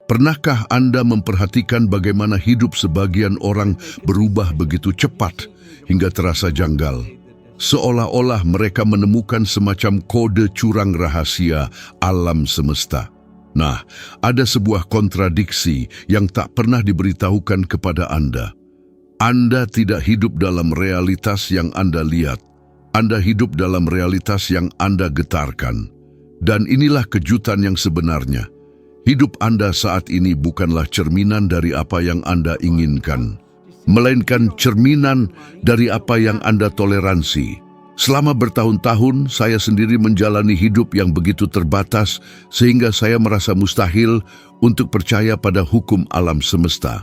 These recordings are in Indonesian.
Pernahkah Anda memperhatikan bagaimana hidup sebagian orang berubah begitu cepat hingga terasa janggal? Seolah-olah mereka menemukan semacam kode curang rahasia alam semesta. Nah, ada sebuah kontradiksi yang tak pernah diberitahukan kepada Anda. Anda tidak hidup dalam realitas yang Anda lihat. Anda hidup dalam realitas yang Anda getarkan. Dan inilah kejutan yang sebenarnya. Hidup Anda saat ini bukanlah cerminan dari apa yang Anda inginkan, melainkan cerminan dari apa yang Anda toleransi. Selama bertahun-tahun, saya sendiri menjalani hidup yang begitu terbatas sehingga saya merasa mustahil untuk percaya pada hukum alam semesta.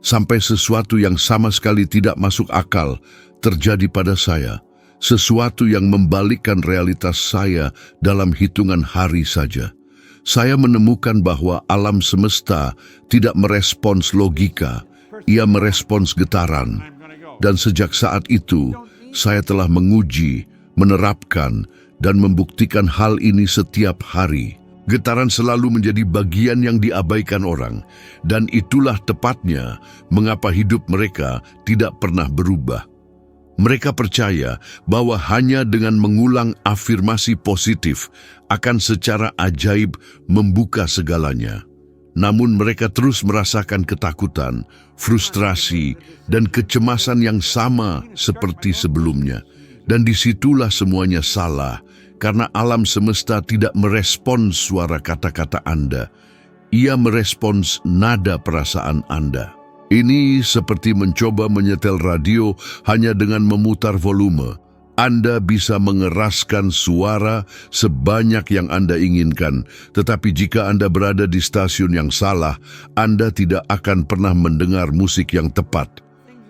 Sampai sesuatu yang sama sekali tidak masuk akal terjadi pada saya. Sesuatu yang membalikkan realitas saya dalam hitungan hari saja. Saya menemukan bahwa alam semesta tidak merespons logika, ia merespons getaran. Dan sejak saat itu, saya telah menguji, menerapkan, dan membuktikan hal ini setiap hari. Getaran selalu menjadi bagian yang diabaikan orang, dan itulah tepatnya mengapa hidup mereka tidak pernah berubah. Mereka percaya bahwa hanya dengan mengulang afirmasi positif akan secara ajaib membuka segalanya. Namun mereka terus merasakan ketakutan, frustrasi, dan kecemasan yang sama seperti sebelumnya. Dan disitulah semuanya salah, karena alam semesta tidak merespons suara kata-kata Anda. Ia merespons nada perasaan Anda. Ini seperti mencoba menyetel radio hanya dengan memutar volume. Anda bisa mengeraskan suara sebanyak yang Anda inginkan, tetapi jika Anda berada di stasiun yang salah, Anda tidak akan pernah mendengar musik yang tepat.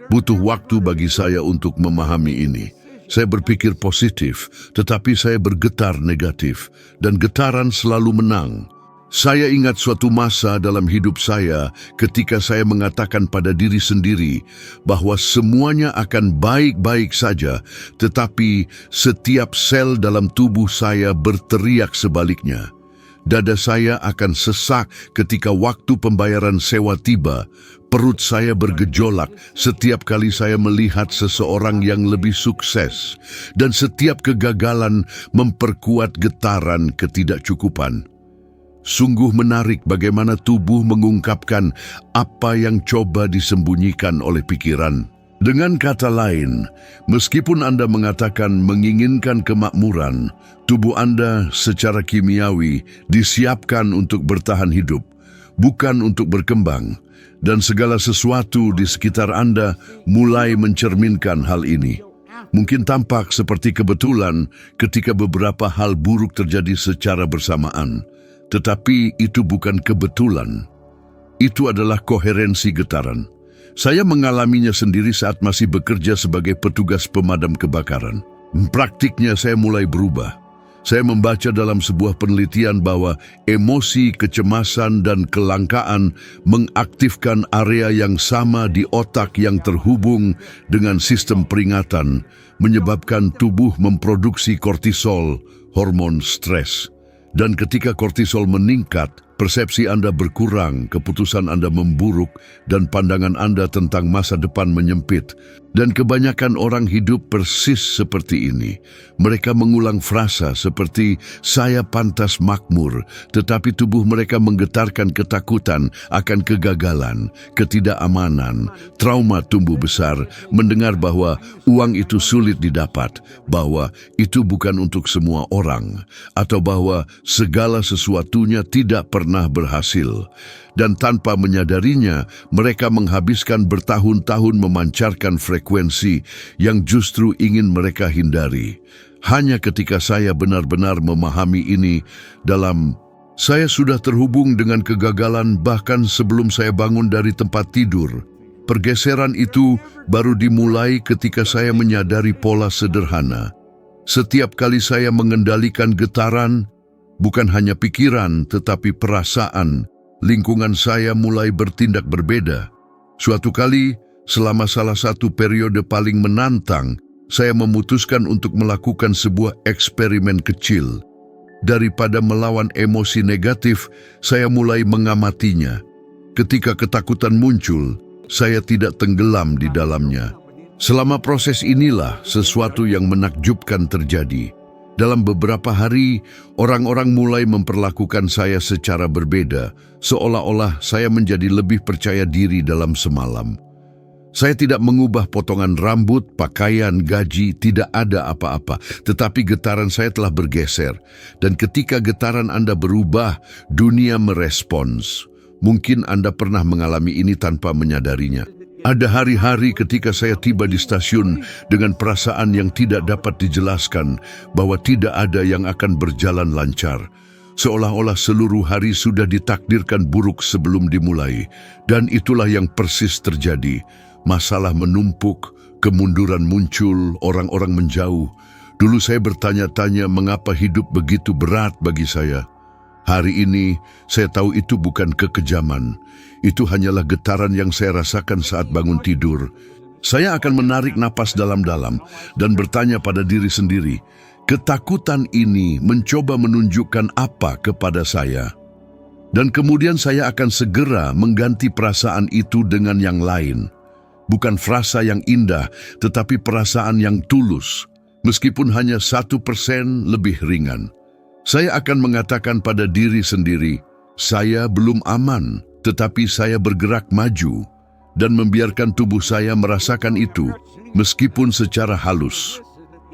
Butuh waktu bagi saya untuk memahami ini. Saya berpikir positif, tetapi saya bergetar negatif, dan getaran selalu menang. Saya ingat suatu masa dalam hidup saya ketika saya mengatakan pada diri sendiri bahwa semuanya akan baik-baik saja, tetapi setiap sel dalam tubuh saya berteriak sebaliknya. Dada saya akan sesak ketika waktu pembayaran sewa tiba. Perut saya bergejolak setiap kali saya melihat seseorang yang lebih sukses. Dan setiap kegagalan memperkuat getaran ketidakcukupan. Sungguh menarik bagaimana tubuh mengungkapkan apa yang coba disembunyikan oleh pikiran. Dengan kata lain, meskipun Anda mengatakan menginginkan kemakmuran, tubuh Anda secara kimiawi disiapkan untuk bertahan hidup, bukan untuk berkembang. Dan segala sesuatu di sekitar Anda mulai mencerminkan hal ini. Mungkin tampak seperti kebetulan ketika beberapa hal buruk terjadi secara bersamaan. Tetapi itu bukan kebetulan. Itu adalah koherensi getaran. Saya mengalaminya sendiri saat masih bekerja sebagai petugas pemadam kebakaran. Praktiknya saya mulai berubah. Saya membaca dalam sebuah penelitian bahwa emosi, kecemasan, dan kelangkaan mengaktifkan area yang sama di otak yang terhubung dengan sistem peringatan, menyebabkan tubuh memproduksi kortisol, hormon stres. Dan ketika kortisol meningkat, persepsi Anda berkurang, keputusan Anda memburuk, dan pandangan Anda tentang masa depan menyempit. Dan kebanyakan orang hidup persis seperti ini. Mereka mengulang frasa seperti, saya pantas makmur, tetapi tubuh mereka menggetarkan ketakutan akan kegagalan, ketidakamanan, trauma tumbuh besar, mendengar bahwa uang itu sulit didapat, bahwa itu bukan untuk semua orang, atau bahwa segala sesuatunya tidak pernah berhasil. Dan tanpa menyadarinya, mereka menghabiskan bertahun-tahun memancarkan frekuensi yang justru ingin mereka hindari. Hanya ketika saya benar-benar memahami ini saya sudah terhubung dengan kegagalan bahkan sebelum saya bangun dari tempat tidur. Pergeseran itu baru dimulai ketika saya menyadari pola sederhana. Setiap kali saya mengendalikan getaran, bukan hanya pikiran tetapi perasaan, lingkungan saya mulai bertindak berbeda. Suatu kali, selama salah satu periode paling menantang, saya memutuskan untuk melakukan sebuah eksperimen kecil. Daripada melawan emosi negatif, saya mulai mengamatinya. Ketika ketakutan muncul, saya tidak tenggelam di dalamnya. Selama proses inilah sesuatu yang menakjubkan terjadi. Dalam beberapa hari, orang-orang mulai memperlakukan saya secara berbeda, seolah-olah saya menjadi lebih percaya diri dalam semalam. Saya tidak mengubah potongan rambut, pakaian, gaji, tidak ada apa-apa. Tetapi getaran saya telah bergeser. Dan ketika getaran Anda berubah, dunia merespons. Mungkin Anda pernah mengalami ini tanpa menyadarinya. Ada hari-hari ketika saya tiba di stasiun dengan perasaan yang tidak dapat dijelaskan bahwa tidak ada yang akan berjalan lancar. Seolah-olah seluruh hari sudah ditakdirkan buruk sebelum dimulai. Dan itulah yang persis terjadi. Masalah menumpuk, kemunduran muncul, orang-orang menjauh. Dulu saya bertanya-tanya mengapa hidup begitu berat bagi saya. Hari ini saya tahu itu bukan kekejaman. Itu hanyalah getaran yang saya rasakan saat bangun tidur. Saya akan menarik napas dalam-dalam dan bertanya pada diri sendiri, ketakutan ini mencoba menunjukkan apa kepada saya? Dan kemudian saya akan segera mengganti perasaan itu dengan yang lain. Bukan frasa yang indah, tetapi perasaan yang tulus, meskipun hanya 1% lebih ringan. Saya akan mengatakan pada diri sendiri, saya belum aman, tetapi saya bergerak maju dan membiarkan tubuh saya merasakan itu, meskipun secara halus.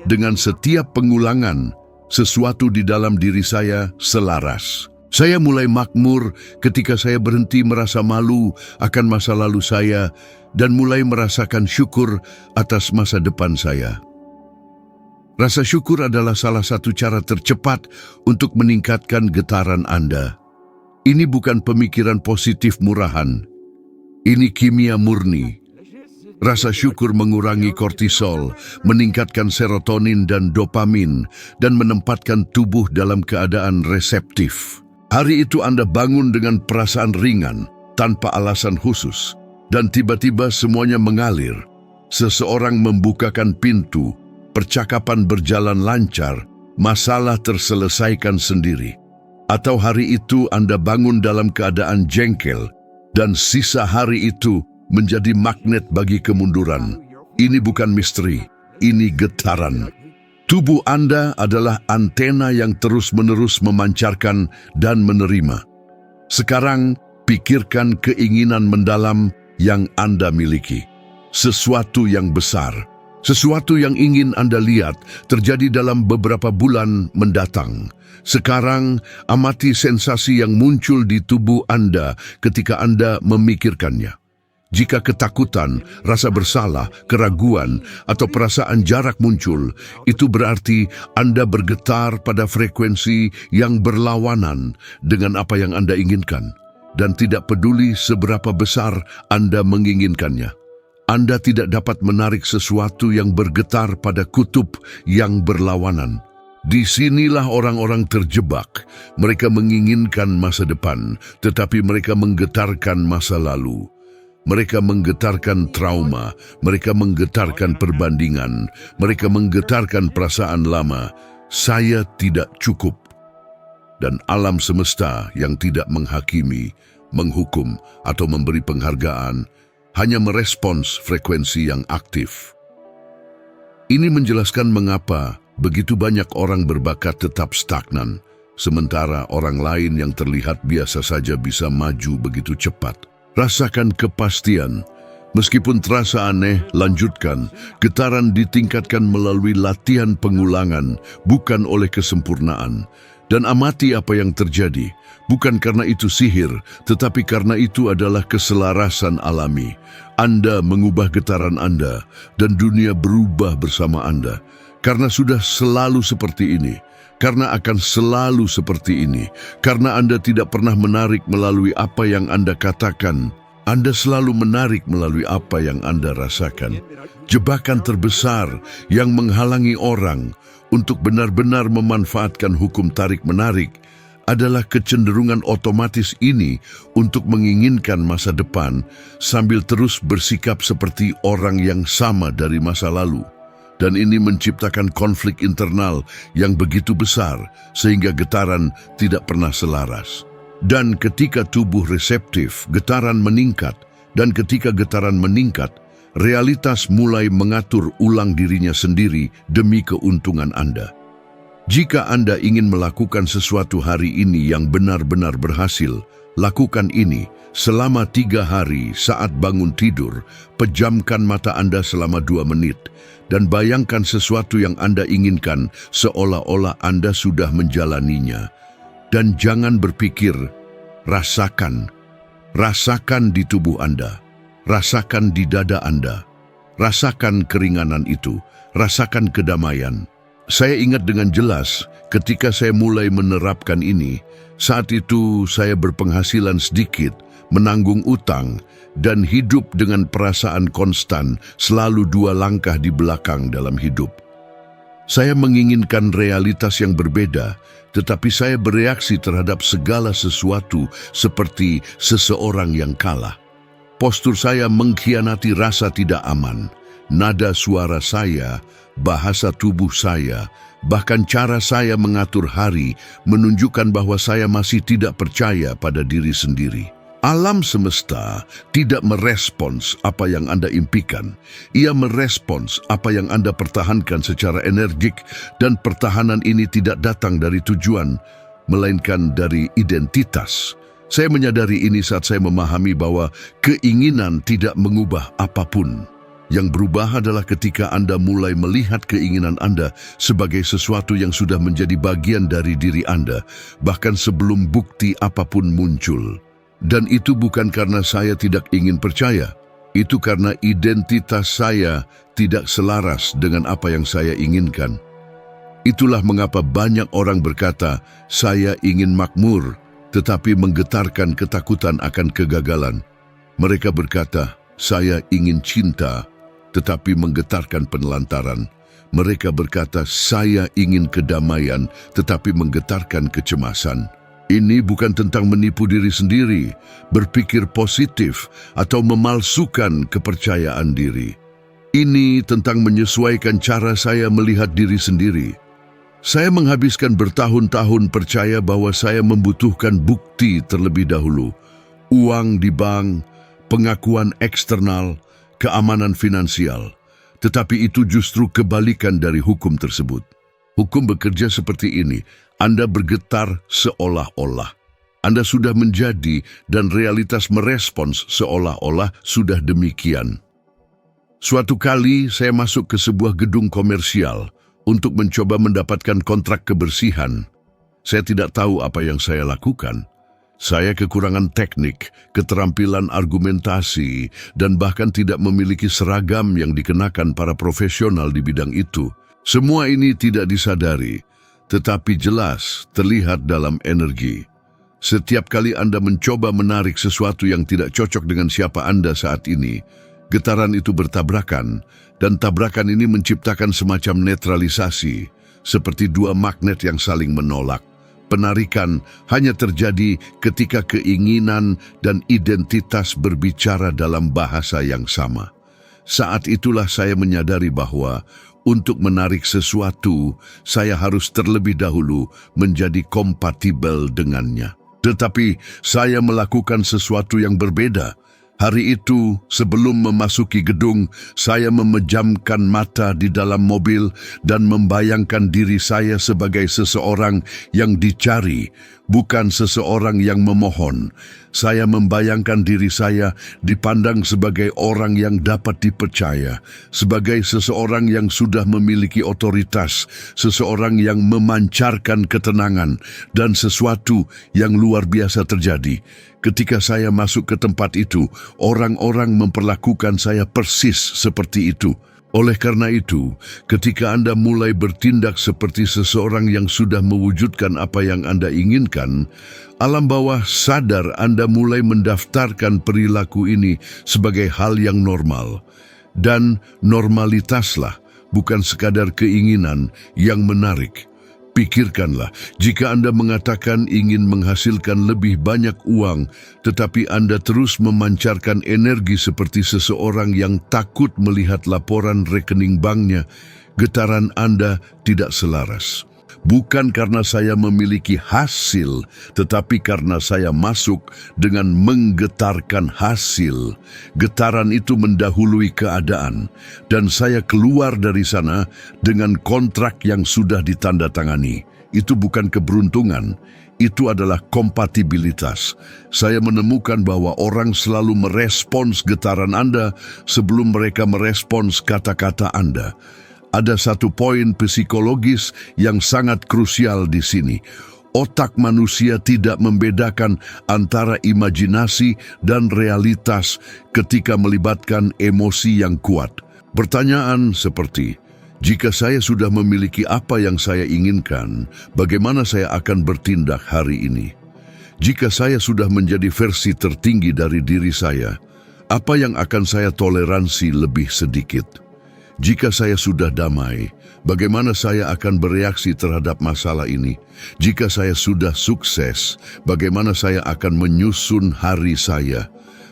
Dengan setiap pengulangan, sesuatu di dalam diri saya selaras. Saya mulai makmur ketika saya berhenti merasa malu akan masa lalu saya dan mulai merasakan syukur atas masa depan saya. Rasa syukur adalah salah satu cara tercepat untuk meningkatkan getaran Anda. Ini bukan pemikiran positif murahan. Ini kimia murni. Rasa syukur mengurangi kortisol, meningkatkan serotonin dan dopamin, dan menempatkan tubuh dalam keadaan reseptif. Hari itu Anda bangun dengan perasaan ringan, tanpa alasan khusus, dan tiba-tiba semuanya mengalir. Seseorang membukakan pintu, percakapan berjalan lancar, masalah terselesaikan sendiri. Atau hari itu Anda bangun dalam keadaan jengkel, dan sisa hari itu menjadi magnet bagi kemunduran. Ini bukan misteri, ini getaran. Tubuh Anda adalah antena yang terus-menerus memancarkan dan menerima. Sekarang, pikirkan keinginan mendalam yang Anda miliki. Sesuatu yang besar, sesuatu yang ingin Anda lihat terjadi dalam beberapa bulan mendatang. Sekarang, amati sensasi yang muncul di tubuh Anda ketika Anda memikirkannya. Jika ketakutan, rasa bersalah, keraguan, atau perasaan jarak muncul, itu berarti Anda bergetar pada frekuensi yang berlawanan dengan apa yang Anda inginkan, dan tidak peduli seberapa besar Anda menginginkannya. Anda tidak dapat menarik sesuatu yang bergetar pada kutub yang berlawanan. Disinilah orang-orang terjebak. Mereka menginginkan masa depan, tetapi mereka menggetarkan masa lalu. Mereka menggetarkan trauma, mereka menggetarkan perbandingan, mereka menggetarkan perasaan lama. Saya tidak cukup. Dan alam semesta yang tidak menghakimi, menghukum, atau memberi penghargaan, hanya merespons frekuensi yang aktif. Ini menjelaskan mengapa begitu banyak orang berbakat tetap stagnan, sementara orang lain yang terlihat biasa saja bisa maju begitu cepat. Rasakan kepastian. Meskipun terasa aneh, lanjutkan. Getaran ditingkatkan melalui latihan pengulangan, bukan oleh kesempurnaan. Dan amati apa yang terjadi. Bukan karena itu sihir, tetapi karena itu adalah keselarasan alami. Anda mengubah getaran Anda, dan dunia berubah bersama Anda. Karena sudah selalu seperti ini. Karena akan selalu seperti ini. Karena Anda tidak pernah menarik melalui apa yang Anda katakan. Anda selalu menarik melalui apa yang Anda rasakan. Jebakan terbesar yang menghalangi orang untuk benar-benar memanfaatkan hukum tarik-menarik adalah kecenderungan otomatis ini untuk menginginkan masa depan sambil terus bersikap seperti orang yang sama dari masa lalu. Dan ini menciptakan konflik internal yang begitu besar sehingga getaran tidak pernah selaras. Dan ketika tubuh reseptif, getaran meningkat. Dan ketika getaran meningkat, realitas mulai mengatur ulang dirinya sendiri demi keuntungan Anda. Jika Anda ingin melakukan sesuatu hari ini yang benar-benar berhasil, lakukan ini selama 3 hari saat bangun tidur. Pejamkan mata Anda selama 2 menit dan bayangkan sesuatu yang Anda inginkan seolah-olah Anda sudah menjalaninya. Dan jangan berpikir, rasakan. Rasakan di tubuh Anda. Rasakan di dada Anda. Rasakan keringanan itu. Rasakan kedamaian. Saya ingat dengan jelas ketika saya mulai menerapkan ini. Saat itu saya berpenghasilan sedikit, menanggung utang, dan hidup dengan perasaan konstan, selalu 2 langkah di belakang dalam hidup. Saya menginginkan realitas yang berbeda, tetapi saya bereaksi terhadap segala sesuatu seperti seseorang yang kalah. Postur saya mengkhianati rasa tidak aman. Nada suara saya, bahasa tubuh saya, bahkan cara saya mengatur hari menunjukkan bahwa saya masih tidak percaya pada diri sendiri. Alam semesta tidak merespons apa yang Anda impikan. Ia merespons apa yang Anda pertahankan secara energik, dan pertahanan ini tidak datang dari tujuan, melainkan dari identitas. Saya menyadari ini saat saya memahami bahwa keinginan tidak mengubah apapun. Yang berubah adalah ketika Anda mulai melihat keinginan Anda sebagai sesuatu yang sudah menjadi bagian dari diri Anda, bahkan sebelum bukti apapun muncul. Dan itu bukan karena saya tidak ingin percaya, itu karena identitas saya tidak selaras dengan apa yang saya inginkan. Itulah mengapa banyak orang berkata, saya ingin makmur, tetapi menggetarkan ketakutan akan kegagalan. Mereka berkata, saya ingin cinta, tetapi menggetarkan penelantaran. Mereka berkata, saya ingin kedamaian, tetapi menggetarkan kecemasan. Ini bukan tentang menipu diri sendiri, berpikir positif, atau memalsukan kepercayaan diri. Ini tentang menyesuaikan cara saya melihat diri sendiri. Saya menghabiskan bertahun-tahun percaya bahwa saya membutuhkan bukti terlebih dahulu. Uang di bank, pengakuan eksternal, keamanan finansial. Tetapi itu justru kebalikan dari hukum tersebut. Hukum bekerja seperti ini. Anda bergetar seolah-olah Anda sudah menjadi, dan realitas merespons seolah-olah sudah demikian. Suatu kali saya masuk ke sebuah gedung komersial untuk mencoba mendapatkan kontrak kebersihan. Saya tidak tahu apa yang saya lakukan. Saya kekurangan teknik, keterampilan argumentasi, dan bahkan tidak memiliki seragam yang dikenakan para profesional di bidang itu. Semua ini tidak disadari, tetapi jelas terlihat dalam energi. Setiap kali Anda mencoba menarik sesuatu yang tidak cocok dengan siapa Anda saat ini, getaran itu bertabrakan, dan tabrakan ini menciptakan semacam netralisasi, seperti 2 magnet yang saling menolak. Penarikan hanya terjadi ketika keinginan dan identitas berbicara dalam bahasa yang sama. Saat itulah saya menyadari bahwa untuk menarik sesuatu, saya harus terlebih dahulu menjadi kompatibel dengannya. Tetapi saya melakukan sesuatu yang berbeda. Hari itu, sebelum memasuki gedung, saya memejamkan mata di dalam mobil dan membayangkan diri saya sebagai seseorang yang dicari, bukan seseorang yang memohon. Saya membayangkan diri saya dipandang sebagai orang yang dapat dipercaya, sebagai seseorang yang sudah memiliki otoritas, seseorang yang memancarkan ketenangan, dan sesuatu yang luar biasa terjadi. Ketika saya masuk ke tempat itu, orang-orang memperlakukan saya persis seperti itu. Oleh karena itu, ketika Anda mulai bertindak seperti seseorang yang sudah mewujudkan apa yang Anda inginkan, alam bawah sadar Anda mulai mendaftarkan perilaku ini sebagai hal yang normal. Dan normalitaslah, bukan sekadar keinginan yang menarik. Pikirkanlah, jika Anda mengatakan ingin menghasilkan lebih banyak uang, tetapi Anda terus memancarkan energi seperti seseorang yang takut melihat laporan rekening banknya, getaran Anda tidak selaras. Bukan karena saya memiliki hasil, tetapi karena saya masuk dengan menggetarkan hasil. Getaran itu mendahului keadaan, dan saya keluar dari sana dengan kontrak yang sudah ditandatangani. Itu bukan keberuntungan, itu adalah kompatibilitas. Saya menemukan bahwa orang selalu merespons getaran Anda sebelum mereka merespons kata-kata Anda. Ada satu poin psikologis yang sangat krusial di sini. Otak manusia tidak membedakan antara imajinasi dan realitas ketika melibatkan emosi yang kuat. Pertanyaan seperti, jika saya sudah memiliki apa yang saya inginkan, bagaimana saya akan bertindak hari ini? Jika saya sudah menjadi versi tertinggi dari diri saya, apa yang akan saya toleransi lebih sedikit? Jika saya sudah damai, bagaimana saya akan bereaksi terhadap masalah ini? Jika saya sudah sukses, bagaimana saya akan menyusun hari saya?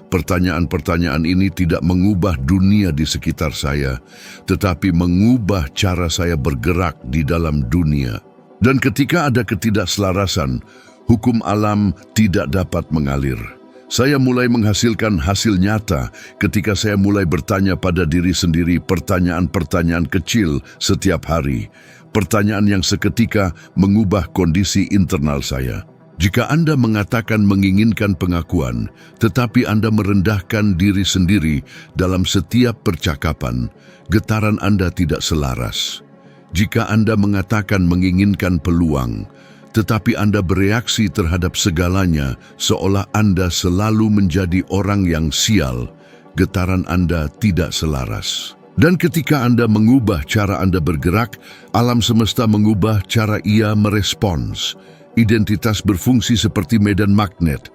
Pertanyaan-pertanyaan ini tidak mengubah dunia di sekitar saya, tetapi mengubah cara saya bergerak di dalam dunia. Dan ketika ada ketidakselarasan, hukum alam tidak dapat mengalir. Saya mulai menghasilkan hasil nyata ketika saya mulai bertanya pada diri sendiri pertanyaan-pertanyaan kecil setiap hari. Pertanyaan yang seketika mengubah kondisi internal saya. Jika Anda mengatakan menginginkan pengakuan, tetapi Anda merendahkan diri sendiri dalam setiap percakapan, getaran Anda tidak selaras. Jika Anda mengatakan menginginkan peluang, tetapi Anda bereaksi terhadap segalanya seolah Anda selalu menjadi orang yang sial, getaran Anda tidak selaras. Dan ketika Anda mengubah cara Anda bergerak, alam semesta mengubah cara ia merespons. Identitas berfungsi seperti medan magnet.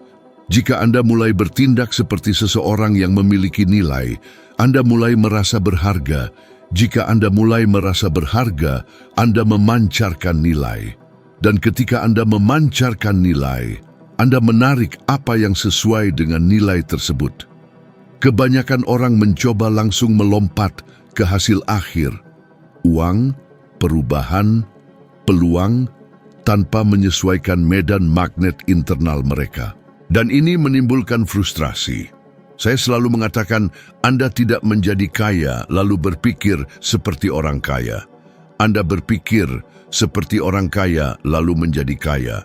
Jika Anda mulai bertindak seperti seseorang yang memiliki nilai, Anda mulai merasa berharga. Jika Anda mulai merasa berharga, Anda memancarkan nilai. Dan ketika Anda memancarkan nilai, Anda menarik apa yang sesuai dengan nilai tersebut. Kebanyakan orang mencoba langsung melompat ke hasil akhir, uang, perubahan, peluang, tanpa menyesuaikan medan magnet internal mereka. Dan ini menimbulkan frustrasi. Saya selalu mengatakan, Anda tidak menjadi kaya lalu berpikir seperti orang kaya. Anda berpikir seperti orang kaya lalu menjadi kaya.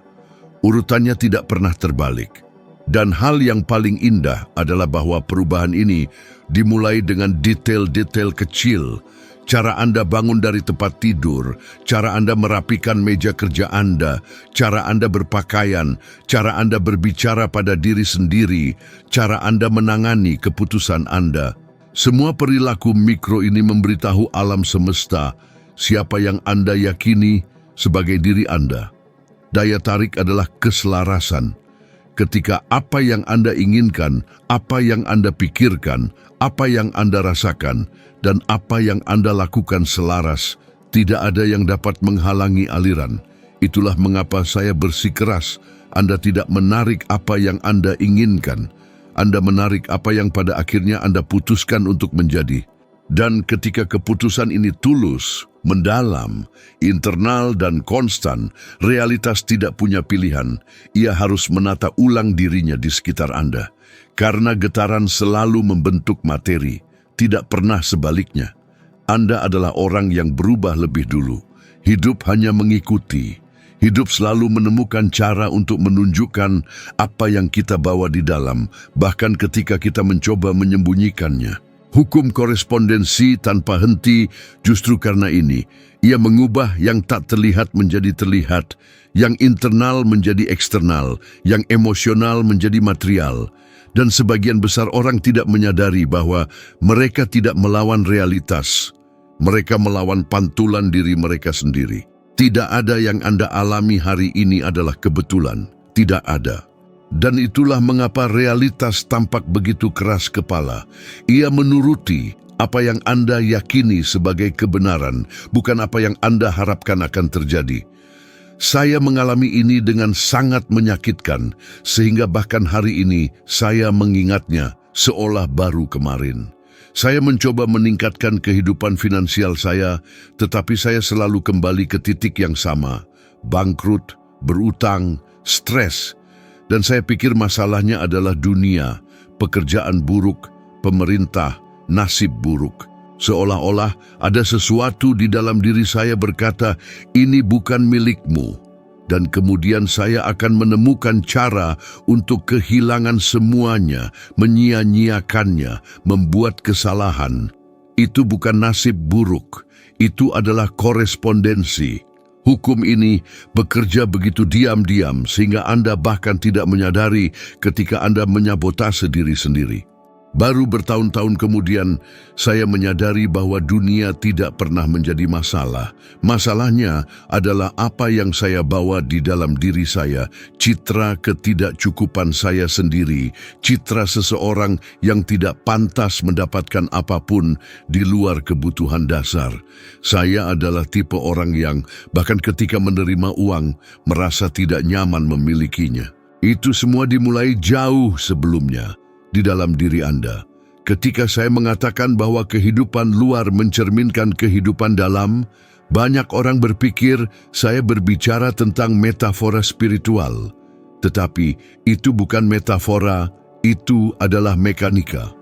Urutannya tidak pernah terbalik. Dan hal yang paling indah adalah bahwa perubahan ini dimulai dengan detail-detail kecil. Cara Anda bangun dari tempat tidur, cara Anda merapikan meja kerja Anda, cara Anda berpakaian, cara Anda berbicara pada diri sendiri, cara Anda menangani keputusan Anda. Semua perilaku mikro ini memberitahu alam semesta siapa yang Anda yakini sebagai diri Anda. Daya tarik adalah keselarasan. Ketika apa yang Anda inginkan, apa yang Anda pikirkan, apa yang Anda rasakan, dan apa yang Anda lakukan selaras, tidak ada yang dapat menghalangi aliran. Itulah mengapa saya bersikeras, Anda tidak menarik apa yang Anda inginkan. Anda menarik apa yang pada akhirnya Anda putuskan untuk menjadi. Dan ketika keputusan ini tulus, mendalam, internal dan konstan, realitas tidak punya pilihan. Ia harus menata ulang dirinya di sekitar Anda. Karena getaran selalu membentuk materi, tidak pernah sebaliknya. Anda adalah orang yang berubah lebih dulu. Hidup hanya mengikuti. Hidup selalu menemukan cara untuk menunjukkan apa yang kita bawa di dalam, bahkan ketika kita mencoba menyembunyikannya. Hukum korespondensi tanpa henti justru karena ini. Ia mengubah yang tak terlihat menjadi terlihat, yang internal menjadi eksternal, yang emosional menjadi material. Dan sebagian besar orang tidak menyadari bahwa mereka tidak melawan realitas. Mereka melawan pantulan diri mereka sendiri. Tidak ada yang Anda alami hari ini adalah kebetulan. Tidak ada. Dan itulah mengapa realitas tampak begitu keras kepala. Ia menuruti apa yang Anda yakini sebagai kebenaran, bukan apa yang Anda harapkan akan terjadi. Saya mengalami ini dengan sangat menyakitkan, sehingga bahkan hari ini saya mengingatnya seolah baru kemarin. Saya mencoba meningkatkan kehidupan finansial saya, tetapi saya selalu kembali ke titik yang sama, bangkrut, berutang, stres. Dan saya pikir masalahnya adalah dunia, pekerjaan buruk, pemerintah, nasib buruk. Seolah-olah ada sesuatu di dalam diri saya berkata, ini bukan milikmu. Dan kemudian saya akan menemukan cara untuk kehilangan semuanya, menyia-nyiakannya, membuat kesalahan. Itu bukan nasib buruk, itu adalah korespondensi. Hukum ini bekerja begitu diam-diam sehingga Anda bahkan tidak menyadari ketika Anda menyabotase diri sendiri. Baru bertahun-tahun kemudian, saya menyadari bahwa dunia tidak pernah menjadi masalah. Masalahnya adalah apa yang saya bawa di dalam diri saya, citra ketidakcukupan saya sendiri, citra seseorang yang tidak pantas mendapatkan apapun di luar kebutuhan dasar. Saya adalah tipe orang yang, bahkan ketika menerima uang, merasa tidak nyaman memilikinya. Itu semua dimulai jauh sebelumnya. Di dalam diri Anda. Ketika saya mengatakan bahwa kehidupan luar mencerminkan kehidupan dalam, banyak orang berpikir saya berbicara tentang metafora spiritual. Tetapi itu bukan metafora, itu adalah mekanika.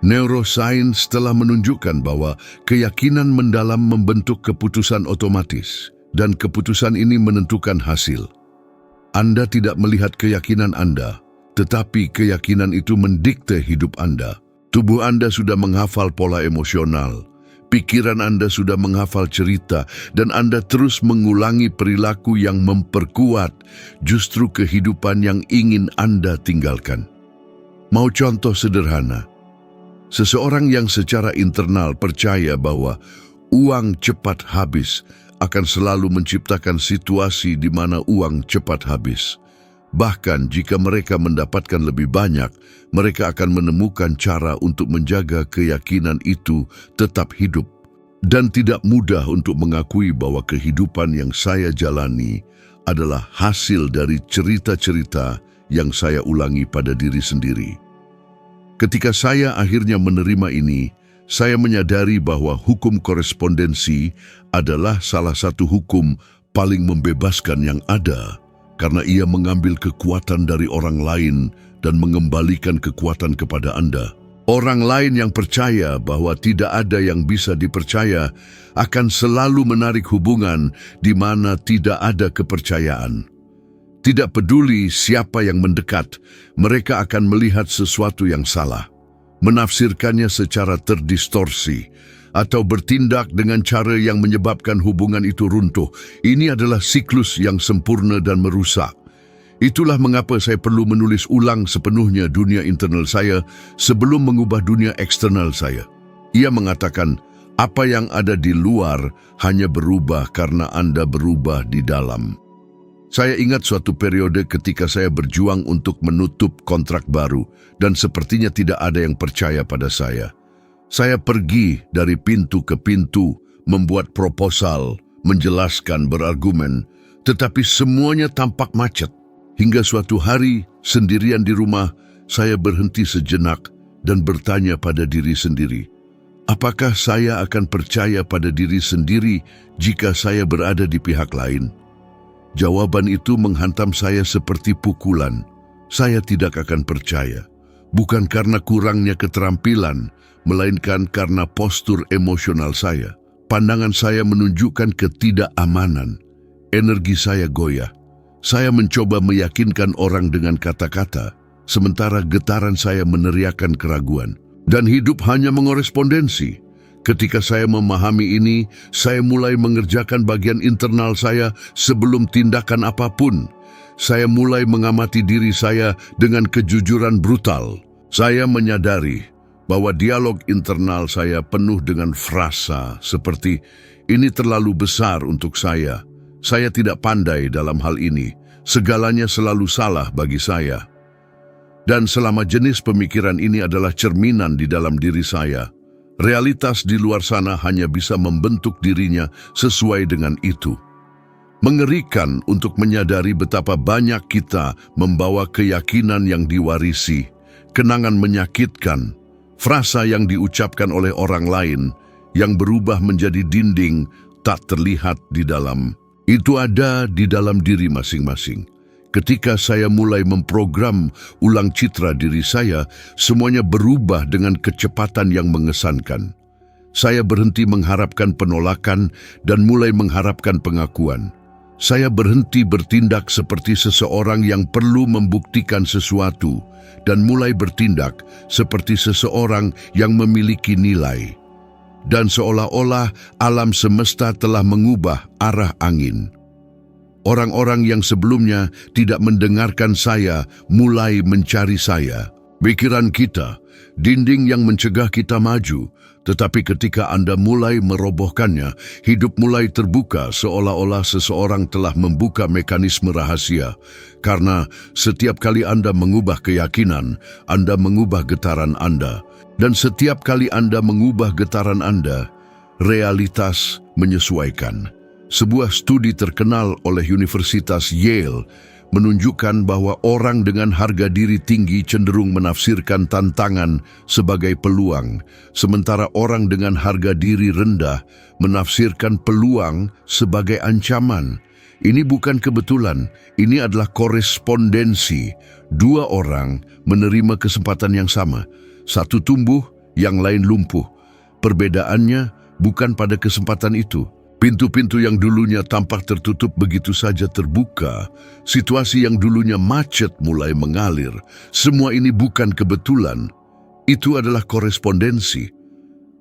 Neuroscience telah menunjukkan bahwa keyakinan mendalam membentuk keputusan otomatis, dan keputusan ini menentukan hasil. Anda tidak melihat keyakinan Anda, tetapi keyakinan itu mendikte hidup Anda. Tubuh Anda sudah menghafal pola emosional. Pikiran Anda sudah menghafal cerita dan Anda terus mengulangi perilaku yang memperkuat justru kehidupan yang ingin Anda tinggalkan. Mau contoh sederhana? Seseorang yang secara internal percaya bahwa uang cepat habis akan selalu menciptakan situasi di mana uang cepat habis. Bahkan jika mereka mendapatkan lebih banyak, mereka akan menemukan cara untuk menjaga keyakinan itu tetap hidup. Dan tidak mudah untuk mengakui bahwa kehidupan yang saya jalani adalah hasil dari cerita-cerita yang saya ulangi pada diri sendiri. Ketika saya akhirnya menerima ini, saya menyadari bahwa hukum korespondensi adalah salah satu hukum paling membebaskan yang ada. Karena ia mengambil kekuatan dari orang lain dan mengembalikan kekuatan kepada Anda. Orang lain yang percaya bahwa tidak ada yang bisa dipercaya akan selalu menarik hubungan di mana tidak ada kepercayaan. Tidak peduli siapa yang mendekat, mereka akan melihat sesuatu yang salah, menafsirkannya secara terdistorsi, atau bertindak dengan cara yang menyebabkan hubungan itu runtuh. Ini adalah siklus yang sempurna dan merusak. Itulah mengapa saya perlu menulis ulang sepenuhnya dunia internal saya sebelum mengubah dunia eksternal saya. Ia mengatakan, apa yang ada di luar hanya berubah karena Anda berubah di dalam. Saya ingat suatu periode ketika saya berjuang untuk menutup kontrak baru dan sepertinya tidak ada yang percaya pada saya. Saya pergi dari pintu ke pintu, membuat proposal, menjelaskan, berargumen, tetapi semuanya tampak macet. Hingga suatu hari, sendirian di rumah, saya berhenti sejenak dan bertanya pada diri sendiri, apakah saya akan percaya pada diri sendiri jika saya berada di pihak lain? Jawaban itu menghantam saya seperti pukulan. Saya tidak akan percaya, bukan karena kurangnya keterampilan, melainkan karena postur emosional saya. Pandangan saya menunjukkan ketidakamanan. Energi saya goyah. Saya mencoba meyakinkan orang dengan kata-kata, sementara getaran saya meneriakkan keraguan. Dan hidup hanya mengorespondensi. Ketika saya memahami ini, saya mulai mengerjakan bagian internal saya sebelum tindakan apapun. Saya mulai mengamati diri saya dengan kejujuran brutal. Saya menyadari bahwa dialog internal saya penuh dengan frasa seperti, ini terlalu besar untuk saya tidak pandai dalam hal ini, segalanya selalu salah bagi saya. Dan selama jenis pemikiran ini adalah cerminan di dalam diri saya, realitas di luar sana hanya bisa membentuk dirinya sesuai dengan itu. Mengerikan untuk menyadari betapa banyak kita membawa keyakinan yang diwarisi, kenangan menyakitkan, Frasa yang diucapkan oleh orang lain yang berubah menjadi dinding tak terlihat di dalam. Itu ada di dalam diri masing-masing. Ketika saya mulai memprogram ulang citra diri saya, semuanya berubah dengan kecepatan yang mengesankan. Saya berhenti mengharapkan penolakan dan mulai mengharapkan pengakuan. Saya berhenti bertindak seperti seseorang yang perlu membuktikan sesuatu dan mulai bertindak seperti seseorang yang memiliki nilai. Dan seolah-olah alam semesta telah mengubah arah angin. Orang-orang yang sebelumnya tidak mendengarkan saya mulai mencari saya. Pikiran kita, dinding yang mencegah kita maju, tetapi ketika Anda mulai merobohkannya, hidup mulai terbuka seolah-olah seseorang telah membuka mekanisme rahasia. Karena setiap kali Anda mengubah keyakinan, Anda mengubah getaran Anda. Dan setiap kali Anda mengubah getaran Anda, realitas menyesuaikan. Sebuah studi terkenal oleh Universitas Yale menunjukkan bahwa orang dengan harga diri tinggi cenderung menafsirkan tantangan sebagai peluang, sementara orang dengan harga diri rendah menafsirkan peluang sebagai ancaman. Ini bukan kebetulan, ini adalah korespondensi. Dua orang menerima kesempatan yang sama. Satu tumbuh, yang lain lumpuh. Perbedaannya bukan pada kesempatan itu. Pintu-pintu yang dulunya tampak tertutup begitu saja terbuka. Situasi yang dulunya macet mulai mengalir. Semua ini bukan kebetulan. Itu adalah korespondensi.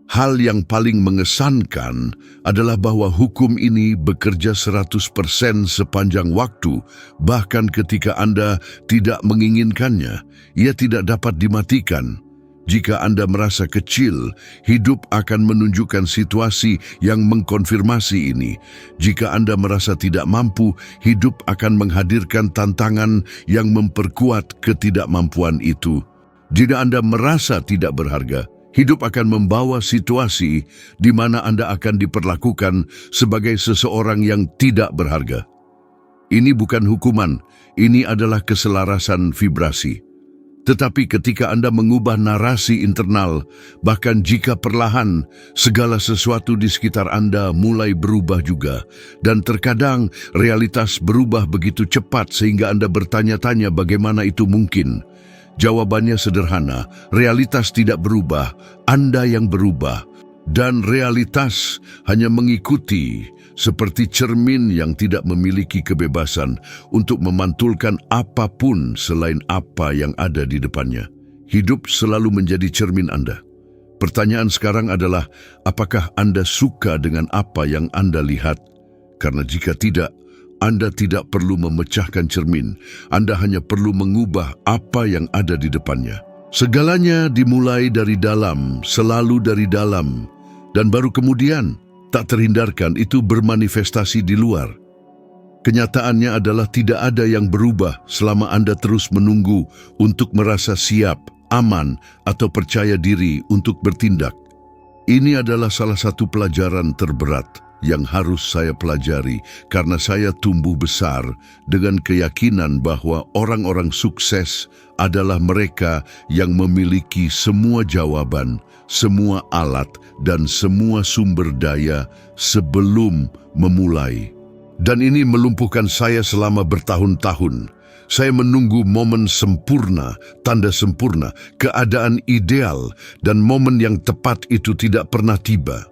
Hal yang paling mengesankan adalah bahwa hukum ini bekerja 100% sepanjang waktu, bahkan ketika Anda tidak menginginkannya. Ia tidak dapat dimatikan. Jika Anda merasa kecil, hidup akan menunjukkan situasi yang mengkonfirmasi ini. Jika Anda merasa tidak mampu, hidup akan menghadirkan tantangan yang memperkuat ketidakmampuan itu. Jika Anda merasa tidak berharga, hidup akan membawa situasi di mana Anda akan diperlakukan sebagai seseorang yang tidak berharga. Ini bukan hukuman, ini adalah keselarasan vibrasi. Tetapi ketika Anda mengubah narasi internal, bahkan jika perlahan, segala sesuatu di sekitar Anda mulai berubah juga. Dan terkadang realitas berubah begitu cepat sehingga Anda bertanya-tanya bagaimana itu mungkin. Jawabannya sederhana, realitas tidak berubah, Anda yang berubah. Dan realitas hanya mengikuti seperti cermin yang tidak memiliki kebebasan untuk memantulkan apapun selain apa yang ada di depannya. Hidup selalu menjadi cermin Anda. Pertanyaan sekarang adalah, apakah Anda suka dengan apa yang Anda lihat? Karena jika tidak, Anda tidak perlu memecahkan cermin. Anda hanya perlu mengubah apa yang ada di depannya. Segalanya dimulai dari dalam, selalu dari dalam, dan baru kemudian, tak terhindarkan itu bermanifestasi di luar. Kenyataannya adalah tidak ada yang berubah selama Anda terus menunggu untuk merasa siap, aman, atau percaya diri untuk bertindak. Ini adalah salah satu pelajaran terberat yang harus saya pelajari karena saya tumbuh besar dengan keyakinan bahwa orang-orang sukses adalah mereka yang memiliki semua jawaban, semua alat, dan semua sumber daya sebelum memulai. Dan ini melumpuhkan saya selama bertahun-tahun. Saya menunggu momen sempurna, tanda sempurna, keadaan ideal, dan momen yang tepat itu tidak pernah tiba.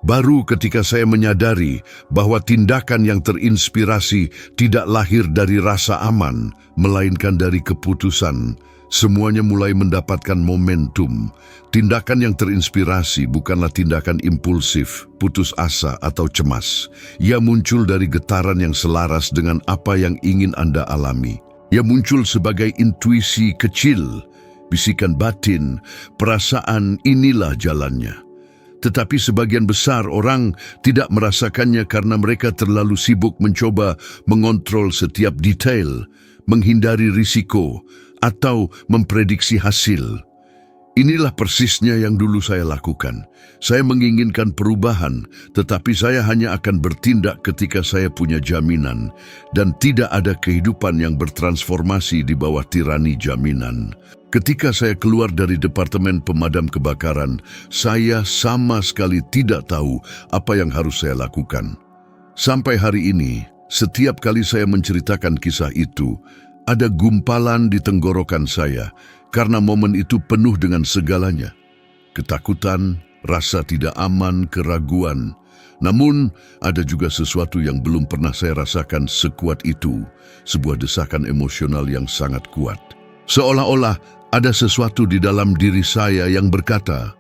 Baru ketika saya menyadari bahwa tindakan yang terinspirasi tidak lahir dari rasa aman, melainkan dari keputusan, semuanya mulai mendapatkan momentum. Tindakan yang terinspirasi bukanlah tindakan impulsif, putus asa, atau cemas. Ia muncul dari getaran yang selaras dengan apa yang ingin Anda alami. Ia muncul sebagai intuisi kecil, bisikan batin, perasaan inilah jalannya. Tetapi sebagian besar orang tidak merasakannya karena mereka terlalu sibuk mencoba mengontrol setiap detail, menghindari risiko, atau memprediksi hasil. Inilah persisnya yang dulu saya lakukan. Saya menginginkan perubahan, tetapi saya hanya akan bertindak ketika saya punya jaminan, dan tidak ada kehidupan yang bertransformasi di bawah tirani jaminan. Ketika saya keluar dari Departemen Pemadam Kebakaran, saya sama sekali tidak tahu apa yang harus saya lakukan. Sampai hari ini, setiap kali saya menceritakan kisah itu, ada gumpalan di tenggorokan saya, karena momen itu penuh dengan segalanya. Ketakutan, rasa tidak aman, keraguan. Namun, ada juga sesuatu yang belum pernah saya rasakan sekuat itu, sebuah desakan emosional yang sangat kuat. Seolah-olah ada sesuatu di dalam diri saya yang berkata,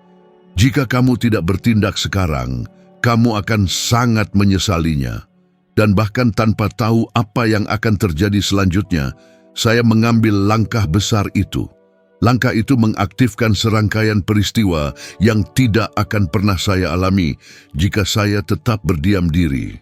jika kamu tidak bertindak sekarang, kamu akan sangat menyesalinya. Dan bahkan tanpa tahu apa yang akan terjadi selanjutnya, saya mengambil langkah besar itu. Langkah itu mengaktifkan serangkaian peristiwa yang tidak akan pernah saya alami jika saya tetap berdiam diri.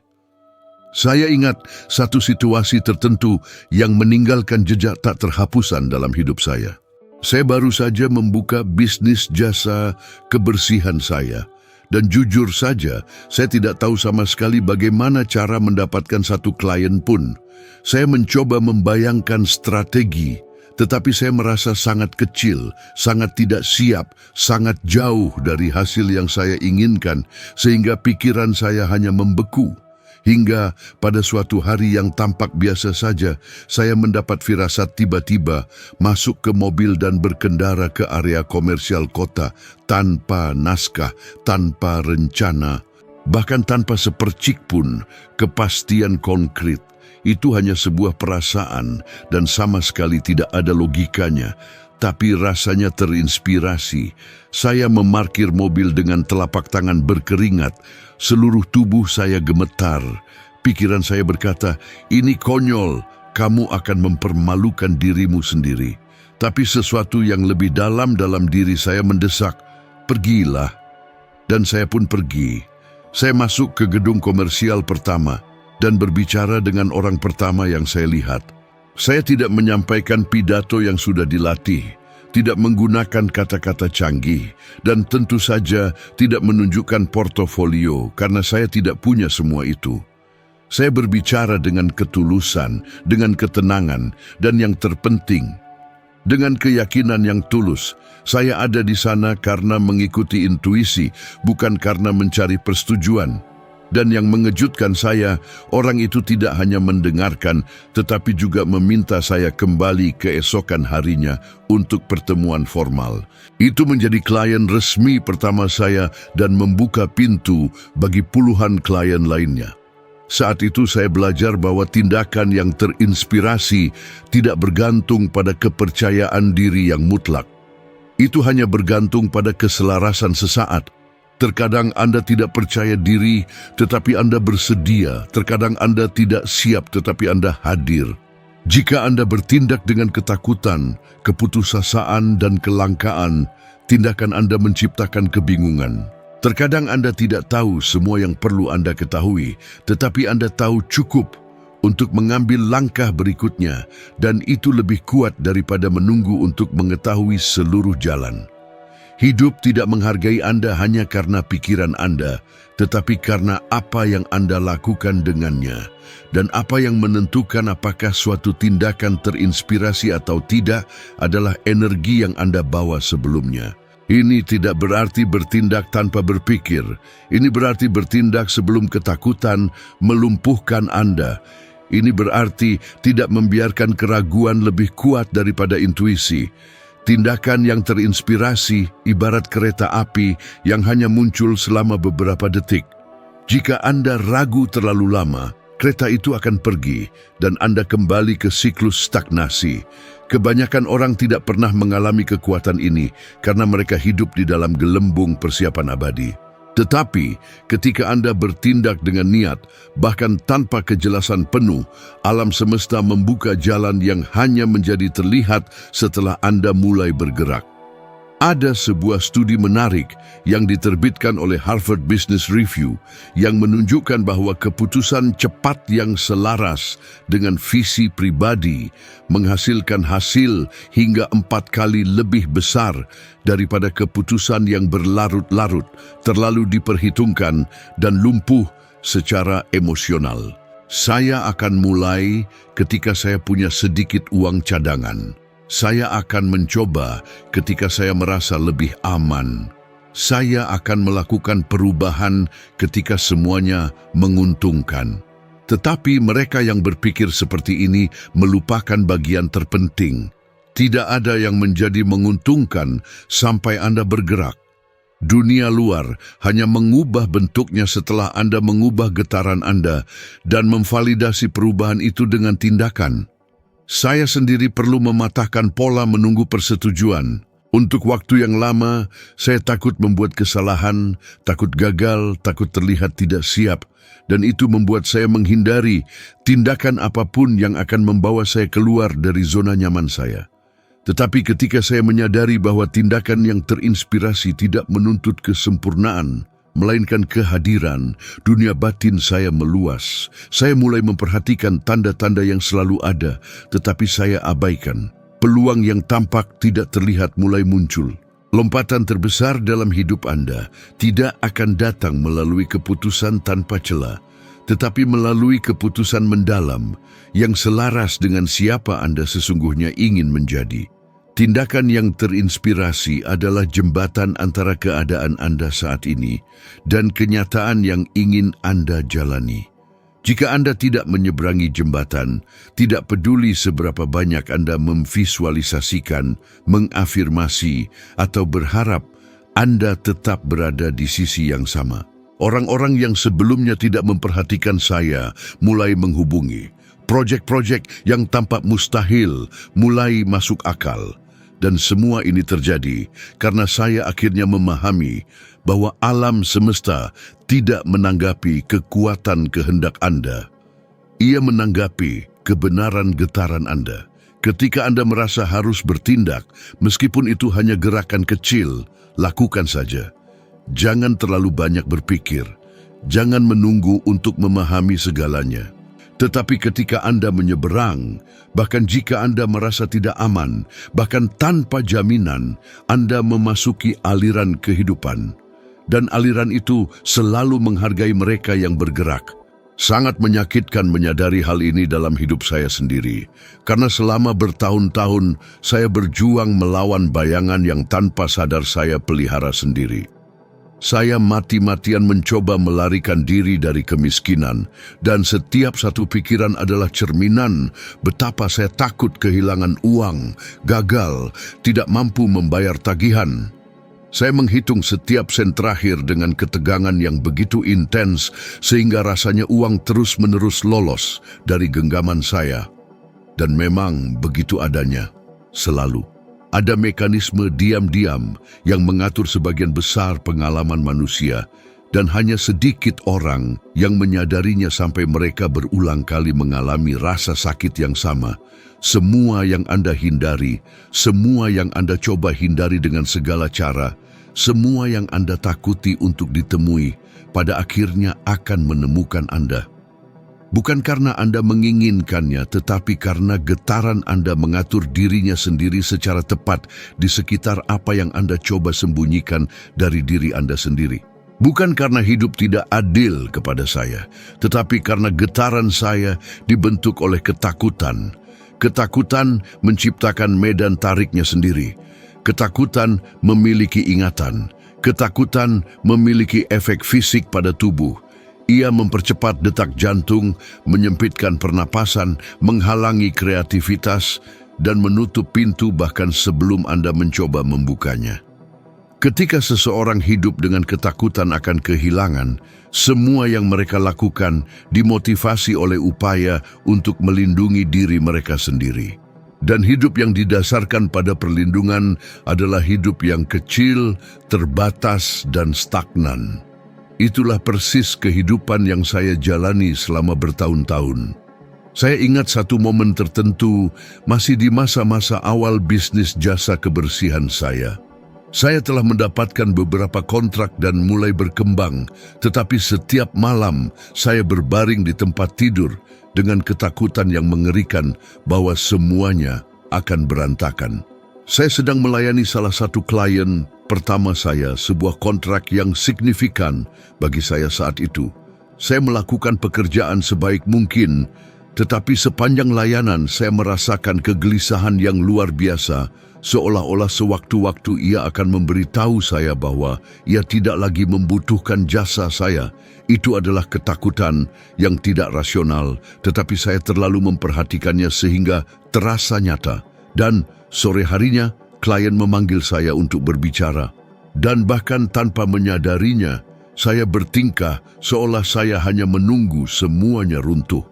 Saya ingat satu situasi tertentu yang meninggalkan jejak tak terhapusan dalam hidup saya. Saya baru saja membuka bisnis jasa kebersihan saya. Dan jujur saja, saya tidak tahu sama sekali bagaimana cara mendapatkan satu klien pun. Saya mencoba membayangkan strategi, tetapi saya merasa sangat kecil, sangat tidak siap, sangat jauh dari hasil yang saya inginkan, sehingga pikiran saya hanya membeku. Hingga pada suatu hari yang tampak biasa saja, saya mendapat firasat tiba-tiba masuk ke mobil dan berkendara ke area komersial kota tanpa naskah, tanpa rencana, bahkan tanpa sepercik pun kepastian konkret. Itu hanya sebuah perasaan dan sama sekali tidak ada logikanya, tapi rasanya terinspirasi. Saya memarkir mobil dengan telapak tangan berkeringat. Seluruh tubuh saya gemetar. Pikiran saya berkata, ini konyol, kamu akan mempermalukan dirimu sendiri. Tapi sesuatu yang lebih dalam diri saya mendesak, pergilah. Dan saya pun pergi. Saya masuk ke gedung komersial pertama dan berbicara dengan orang pertama yang saya lihat. Saya tidak menyampaikan pidato yang sudah dilatih, tidak menggunakan kata-kata canggih, dan tentu saja tidak menunjukkan portofolio karena saya tidak punya semua itu. Saya berbicara dengan ketulusan, dengan ketenangan, dan yang terpenting, dengan keyakinan yang tulus. Saya ada di sana karena mengikuti intuisi, bukan karena mencari persetujuan. Dan yang mengejutkan saya, orang itu tidak hanya mendengarkan, tetapi juga meminta saya kembali keesokan harinya untuk pertemuan formal. Itu menjadi klien resmi pertama saya dan membuka pintu bagi puluhan klien lainnya. Saat itu saya belajar bahwa tindakan yang terinspirasi tidak bergantung pada kepercayaan diri yang mutlak. Itu hanya bergantung pada keselarasan sesaat. Terkadang Anda tidak percaya diri, tetapi Anda bersedia. Terkadang Anda tidak siap, tetapi Anda hadir. Jika Anda bertindak dengan ketakutan, keputusasaan, dan kelangkaan, tindakan Anda menciptakan kebingungan. Terkadang Anda tidak tahu semua yang perlu Anda ketahui, tetapi Anda tahu cukup untuk mengambil langkah berikutnya, dan itu lebih kuat daripada menunggu untuk mengetahui seluruh jalan. Hidup tidak menghargai Anda hanya karena pikiran Anda, tetapi karena apa yang Anda lakukan dengannya. Dan apa yang menentukan apakah suatu tindakan terinspirasi atau tidak adalah energi yang Anda bawa sebelumnya. Ini tidak berarti bertindak tanpa berpikir. Ini berarti bertindak sebelum ketakutan melumpuhkan Anda. Ini berarti tidak membiarkan keraguan lebih kuat daripada intuisi. Tindakan yang terinspirasi ibarat kereta api yang hanya muncul selama beberapa detik. Jika Anda ragu terlalu lama, kereta itu akan pergi dan Anda kembali ke siklus stagnasi. Kebanyakan orang tidak pernah mengalami kekuatan ini karena mereka hidup di dalam gelembung persiapan abadi. Tetapi ketika Anda bertindak dengan niat, bahkan tanpa kejelasan penuh, alam semesta membuka jalan yang hanya menjadi terlihat setelah Anda mulai bergerak. Ada sebuah studi menarik yang diterbitkan oleh Harvard Business Review yang menunjukkan bahwa keputusan cepat yang selaras dengan visi pribadi menghasilkan hasil hingga 4 kali lebih besar daripada keputusan yang berlarut-larut, terlalu diperhitungkan, dan lumpuh secara emosional. Saya akan mulai ketika saya punya sedikit uang cadangan. Saya akan mencoba ketika saya merasa lebih aman. Saya akan melakukan perubahan ketika semuanya menguntungkan. Tetapi mereka yang berpikir seperti ini melupakan bagian terpenting. Tidak ada yang menjadi menguntungkan sampai Anda bergerak. Dunia luar hanya mengubah bentuknya setelah Anda mengubah getaran Anda dan memvalidasi perubahan itu dengan tindakan. Saya sendiri perlu mematahkan pola menunggu persetujuan. Untuk waktu yang lama, saya takut membuat kesalahan, takut gagal, takut terlihat tidak siap, dan itu membuat saya menghindari tindakan apapun yang akan membawa saya keluar dari zona nyaman saya. Tetapi ketika saya menyadari bahwa tindakan yang terinspirasi tidak menuntut kesempurnaan, melainkan kehadiran, dunia batin saya meluas. Saya mulai memperhatikan tanda-tanda yang selalu ada, tetapi saya abaikan. Peluang yang tampak tidak terlihat mulai muncul. Lompatan terbesar dalam hidup Anda tidak akan datang melalui keputusan tanpa celah, tetapi melalui keputusan mendalam yang selaras dengan siapa Anda sesungguhnya ingin menjadi. Tindakan yang terinspirasi adalah jembatan antara keadaan Anda saat ini dan kenyataan yang ingin Anda jalani. Jika Anda tidak menyeberangi jembatan, tidak peduli seberapa banyak Anda memvisualisasikan, mengafirmasi, atau berharap, Anda tetap berada di sisi yang sama. Orang-orang yang sebelumnya tidak memperhatikan saya mulai menghubungi. Proyek-proyek yang tampak mustahil mulai masuk akal. Dan semua ini terjadi karena saya akhirnya memahami bahwa alam semesta tidak menanggapi kekuatan kehendak Anda. Ia menanggapi kebenaran getaran Anda. Ketika Anda merasa harus bertindak, meskipun itu hanya gerakan kecil, lakukan saja. Jangan terlalu banyak berpikir. Jangan menunggu untuk memahami segalanya. Tetapi ketika Anda menyeberang, bahkan jika Anda merasa tidak aman, bahkan tanpa jaminan, Anda memasuki aliran kehidupan. Dan aliran itu selalu menghargai mereka yang bergerak. Sangat menyakitkan menyadari hal ini dalam hidup saya sendiri, karena selama bertahun-tahun saya berjuang melawan bayangan yang tanpa sadar saya pelihara sendiri. Saya mati-matian mencoba melarikan diri dari kemiskinan, dan setiap satu pikiran adalah cerminan betapa saya takut kehilangan uang, gagal, tidak mampu membayar tagihan. Saya menghitung setiap sen terakhir dengan ketegangan yang begitu intens sehingga rasanya uang terus-menerus lolos dari genggaman saya. Dan memang begitu adanya, selalu. Ada mekanisme diam-diam yang mengatur sebagian besar pengalaman manusia dan hanya sedikit orang yang menyadarinya sampai mereka berulang kali mengalami rasa sakit yang sama. Semua yang Anda hindari, semua yang Anda coba hindari dengan segala cara, semua yang Anda takuti untuk ditemui, pada akhirnya akan menemukan Anda. Bukan karena Anda menginginkannya, tetapi karena getaran Anda mengatur dirinya sendiri secara tepat di sekitar apa yang Anda coba sembunyikan dari diri Anda sendiri. Bukan karena hidup tidak adil kepada saya, tetapi karena getaran saya dibentuk oleh ketakutan. Ketakutan menciptakan medan tariknya sendiri. Ketakutan memiliki ingatan. Ketakutan memiliki efek fisik pada tubuh. Ia mempercepat detak jantung, menyempitkan pernapasan, menghalangi kreativitas, dan menutup pintu bahkan sebelum Anda mencoba membukanya. Ketika seseorang hidup dengan ketakutan akan kehilangan, semua yang mereka lakukan dimotivasi oleh upaya untuk melindungi diri mereka sendiri. Dan hidup yang didasarkan pada perlindungan adalah hidup yang kecil, terbatas, dan stagnan. Itulah persis kehidupan yang saya jalani selama bertahun-tahun. Saya ingat satu momen tertentu, masih di masa-masa awal bisnis jasa kebersihan saya. Saya telah mendapatkan beberapa kontrak dan mulai berkembang, tetapi setiap malam saya berbaring di tempat tidur dengan ketakutan yang mengerikan bahwa semuanya akan berantakan. Saya sedang melayani salah satu klien pertama saya, sebuah kontrak yang signifikan bagi saya saat itu. Saya melakukan pekerjaan sebaik mungkin, tetapi sepanjang layanan saya merasakan kegelisahan yang luar biasa, seolah-olah sewaktu-waktu ia akan memberitahu saya bahwa ia tidak lagi membutuhkan jasa saya. Itu adalah ketakutan yang tidak rasional, tetapi saya terlalu memperhatikannya sehingga terasa nyata. Dan sore harinya, klien memanggil saya untuk berbicara. Dan bahkan tanpa menyadarinya, saya bertingkah seolah saya hanya menunggu semuanya runtuh.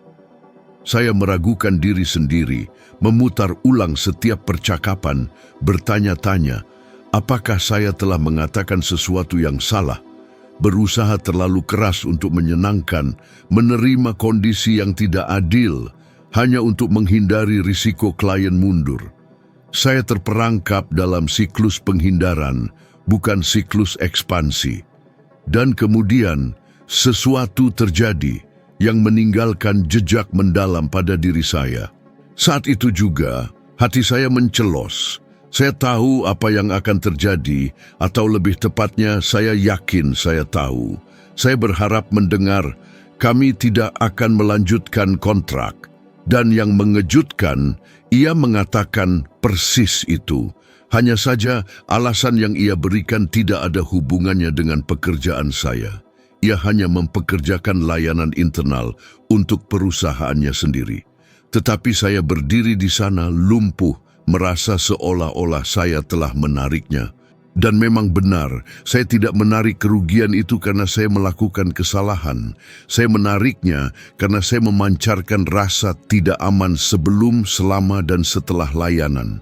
Saya meragukan diri sendiri, memutar ulang setiap percakapan, bertanya-tanya, apakah saya telah mengatakan sesuatu yang salah, berusaha terlalu keras untuk menyenangkan, menerima kondisi yang tidak adil, hanya untuk menghindari risiko klien mundur. Saya terperangkap dalam siklus penghindaran, bukan siklus ekspansi. Dan kemudian, sesuatu terjadi yang meninggalkan jejak mendalam pada diri saya. Saat itu juga, hati saya mencelos. Saya tahu apa yang akan terjadi, atau lebih tepatnya, saya yakin saya tahu. Saya berharap mendengar, kami tidak akan melanjutkan kontrak. Dan yang mengejutkan, ia mengatakan persis itu. Hanya saja alasan yang ia berikan tidak ada hubungannya dengan pekerjaan saya. Ia hanya mempekerjakan layanan internal untuk perusahaannya sendiri. Tetapi saya berdiri di sana lumpuh, merasa seolah-olah saya telah menariknya. Dan memang benar, saya tidak menarik kerugian itu karena saya melakukan kesalahan. Saya menariknya karena saya memancarkan rasa tidak aman sebelum, selama, dan setelah layanan.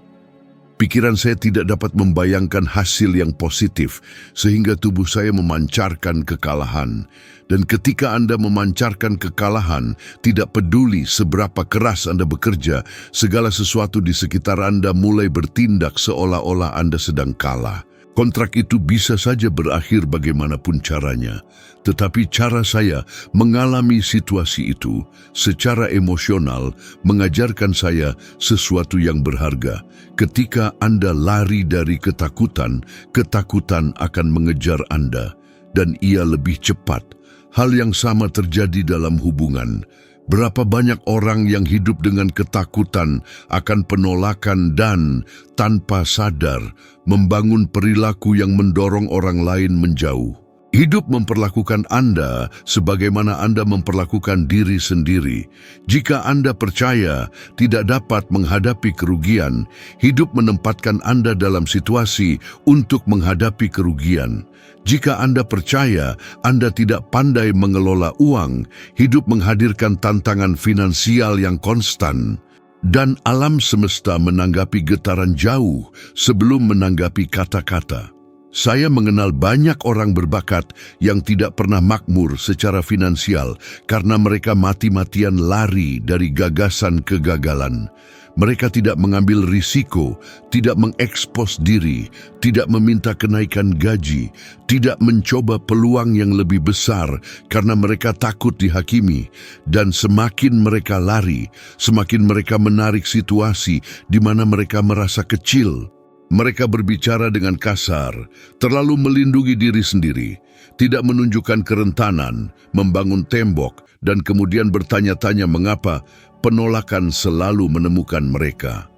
Pikiran saya tidak dapat membayangkan hasil yang positif, sehingga tubuh saya memancarkan kekalahan. Dan ketika Anda memancarkan kekalahan, tidak peduli seberapa keras Anda bekerja, segala sesuatu di sekitar Anda mulai bertindak seolah-olah Anda sedang kalah. Kontrak itu bisa saja berakhir bagaimanapun caranya, tetapi cara saya mengalami situasi itu secara emosional mengajarkan saya sesuatu yang berharga. Ketika Anda lari dari ketakutan, ketakutan akan mengejar Anda, dan ia lebih cepat. Hal yang sama terjadi dalam hubungan. Berapa banyak orang yang hidup dengan ketakutan akan penolakan dan, tanpa sadar, membangun perilaku yang mendorong orang lain menjauh. Hidup memperlakukan Anda sebagaimana Anda memperlakukan diri sendiri. Jika Anda percaya tidak dapat menghadapi kerugian, hidup menempatkan Anda dalam situasi untuk menghadapi kerugian. Jika Anda percaya Anda tidak pandai mengelola uang, hidup menghadirkan tantangan finansial yang konstan. Dan alam semesta menanggapi getaran jauh sebelum menanggapi kata-kata. Saya mengenal banyak orang berbakat yang tidak pernah makmur secara finansial karena mereka mati-matian lari dari gagasan kegagalan. Mereka tidak mengambil risiko, tidak mengekspos diri, tidak meminta kenaikan gaji, tidak mencoba peluang yang lebih besar karena mereka takut dihakimi. Dan semakin mereka lari, semakin mereka menarik situasi di mana mereka merasa kecil. Mereka berbicara dengan kasar, terlalu melindungi diri sendiri, tidak menunjukkan kerentanan, membangun tembok, dan kemudian bertanya-tanya mengapa penolakan selalu menemukan mereka.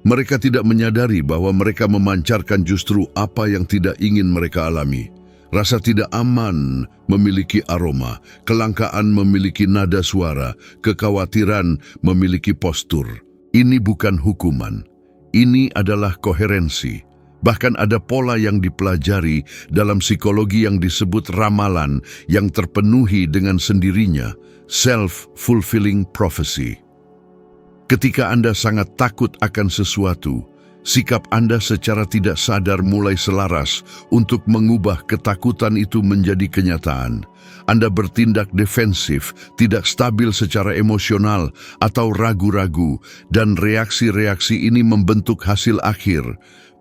Mereka tidak menyadari bahwa mereka memancarkan justru apa yang tidak ingin mereka alami. Rasa tidak aman memiliki aroma, kelangkaan memiliki nada suara, kekhawatiran memiliki postur. Ini bukan hukuman. Ini adalah koherensi. Bahkan ada pola yang dipelajari dalam psikologi yang disebut ramalan yang terpenuhi dengan sendirinya, self-fulfilling prophecy. Ketika Anda sangat takut akan sesuatu, sikap Anda secara tidak sadar mulai selaras untuk mengubah ketakutan itu menjadi kenyataan. Anda bertindak defensif, tidak stabil secara emosional, atau ragu-ragu, dan reaksi-reaksi ini membentuk hasil akhir.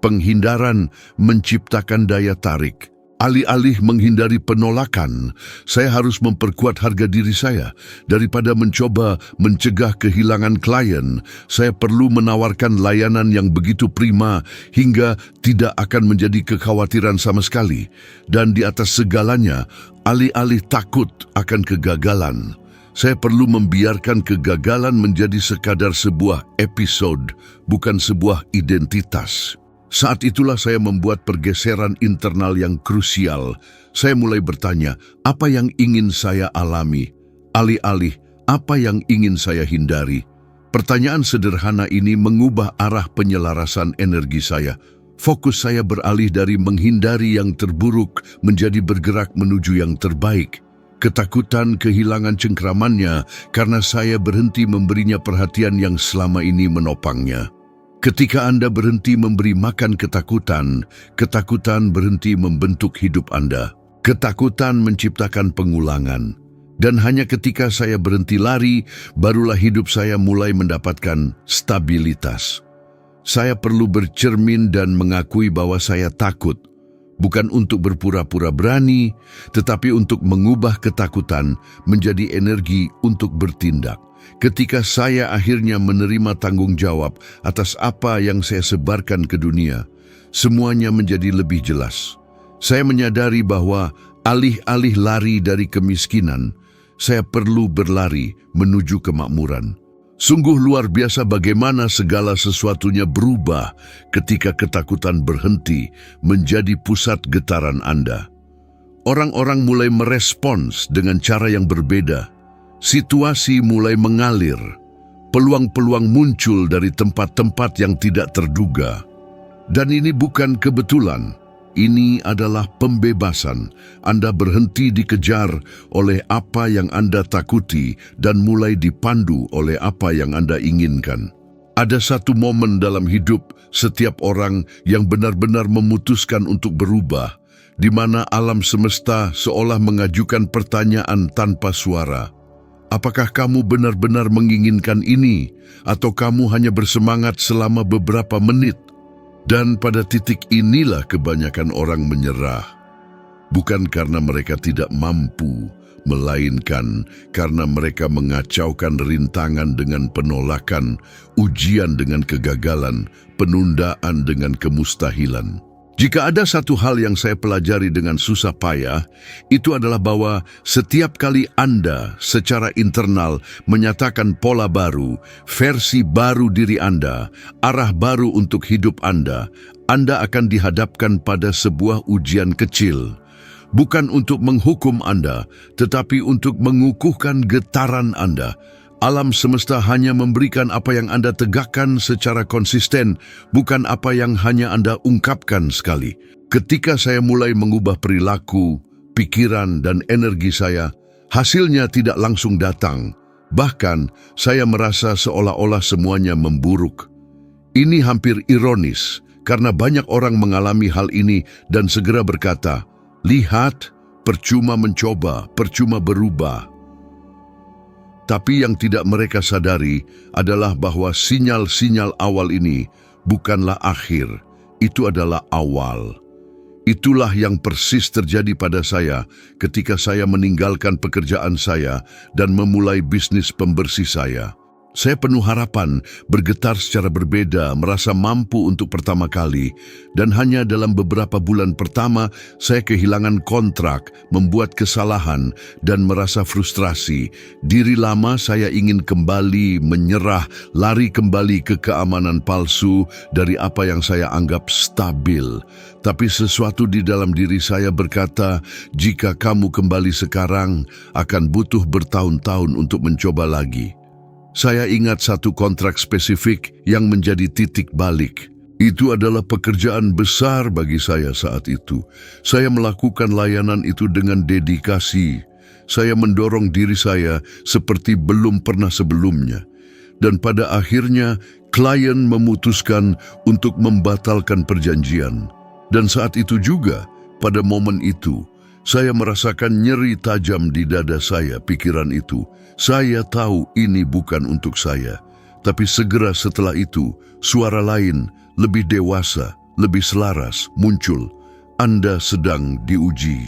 Penghindaran menciptakan daya tarik. Alih-alih menghindari penolakan, saya harus memperkuat harga diri saya. Daripada mencoba mencegah kehilangan klien, saya perlu menawarkan layanan yang begitu prima hingga tidak akan menjadi kekhawatiran sama sekali. Dan di atas segalanya, alih-alih takut akan kegagalan, saya perlu membiarkan kegagalan menjadi sekadar sebuah episode, bukan sebuah identitas. Saat itulah saya membuat pergeseran internal yang krusial. Saya mulai bertanya, apa yang ingin saya alami? Alih-alih, apa yang ingin saya hindari? Pertanyaan sederhana ini mengubah arah penyelarasan energi saya. Fokus saya beralih dari menghindari yang terburuk menjadi bergerak menuju yang terbaik. Ketakutan kehilangan cengkramannya karena saya berhenti memberinya perhatian yang selama ini menopangnya. Ketika Anda berhenti memberi makan ketakutan, ketakutan berhenti membentuk hidup Anda. Ketakutan menciptakan pengulangan. Dan hanya ketika saya berhenti lari, barulah hidup saya mulai mendapatkan stabilitas. Saya perlu bercermin dan mengakui bahwa saya takut. Bukan untuk berpura-pura berani, tetapi untuk mengubah ketakutan menjadi energi untuk bertindak. Ketika saya akhirnya menerima tanggung jawab atas apa yang saya sebarkan ke dunia, semuanya menjadi lebih jelas. Saya menyadari bahwa alih-alih lari dari kemiskinan, saya perlu berlari menuju kemakmuran. Sungguh luar biasa bagaimana segala sesuatunya berubah ketika ketakutan berhenti menjadi pusat getaran Anda. Orang-orang mulai merespons dengan cara yang berbeda. Situasi mulai mengalir. Peluang-peluang muncul dari tempat-tempat yang tidak terduga. Dan ini bukan kebetulan. Ini adalah pembebasan. Anda berhenti dikejar oleh apa yang Anda takuti dan mulai dipandu oleh apa yang Anda inginkan. Ada satu momen dalam hidup setiap orang yang benar-benar memutuskan untuk berubah, di mana alam semesta seolah mengajukan pertanyaan tanpa suara. Apakah kamu benar-benar menginginkan ini, atau kamu hanya bersemangat selama beberapa menit? Dan pada titik inilah kebanyakan orang menyerah. Bukan karena mereka tidak mampu, melainkan karena mereka mengacaukan rintangan dengan penolakan, ujian dengan kegagalan, penundaan dengan kemustahilan. Jika ada satu hal yang saya pelajari dengan susah payah, itu adalah bahwa setiap kali Anda secara internal menyatakan pola baru, versi baru diri Anda, arah baru untuk hidup Anda akan dihadapkan pada sebuah ujian kecil. Bukan untuk menghukum Anda, tetapi untuk mengukuhkan getaran Anda. Alam semesta hanya memberikan apa yang Anda tegakkan secara konsisten, bukan apa yang hanya Anda ungkapkan sekali. Ketika saya mulai mengubah perilaku, pikiran, dan energi saya, hasilnya tidak langsung datang. Bahkan, saya merasa seolah-olah semuanya memburuk. Ini hampir ironis, karena banyak orang mengalami hal ini dan segera berkata, "Lihat, percuma mencoba, percuma berubah." Tapi yang tidak mereka sadari adalah bahwa sinyal-sinyal awal ini bukanlah akhir, itu adalah awal. Itulah yang persis terjadi pada saya ketika saya meninggalkan pekerjaan saya dan memulai bisnis pembersih saya. Saya penuh harapan, bergetar secara berbeda, merasa mampu untuk pertama kali. Dan hanya dalam beberapa bulan pertama, saya kehilangan kontrak, membuat kesalahan, dan merasa frustrasi. Diri lama saya ingin kembali menyerah, lari kembali ke keamanan palsu dari apa yang saya anggap stabil. Tapi sesuatu di dalam diri saya berkata, jika kamu kembali sekarang, akan butuh bertahun-tahun untuk mencoba lagi. Saya ingat satu kontrak spesifik yang menjadi titik balik. Itu adalah pekerjaan besar bagi saya saat itu. Saya melakukan layanan itu dengan dedikasi. Saya mendorong diri saya seperti belum pernah sebelumnya. Dan pada akhirnya, klien memutuskan untuk membatalkan perjanjian. Dan saat itu juga, pada momen itu, saya merasakan nyeri tajam di dada saya, pikiran itu. Saya tahu ini bukan untuk saya. Tapi segera setelah itu, suara lain, lebih dewasa, lebih selaras, muncul. Anda sedang diuji.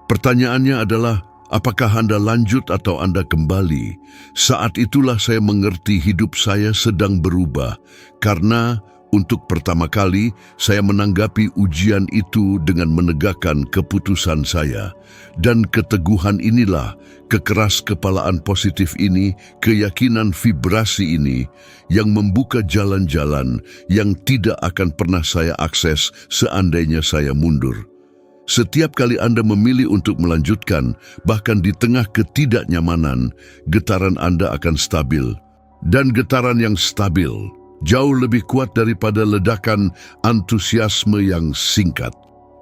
Pertanyaannya adalah, apakah Anda lanjut atau Anda kembali? Saat itulah saya mengerti hidup saya sedang berubah, karena untuk pertama kali saya menanggapi ujian itu dengan menegakkan keputusan saya. Dan keteguhan inilah, kekeras-kepalaan positif ini, keyakinan vibrasi ini, yang membuka jalan-jalan yang tidak akan pernah saya akses seandainya saya mundur. Setiap kali Anda memilih untuk melanjutkan, bahkan di tengah ketidaknyamanan, getaran Anda akan stabil. Dan getaran yang stabil jauh lebih kuat daripada ledakan antusiasme yang singkat.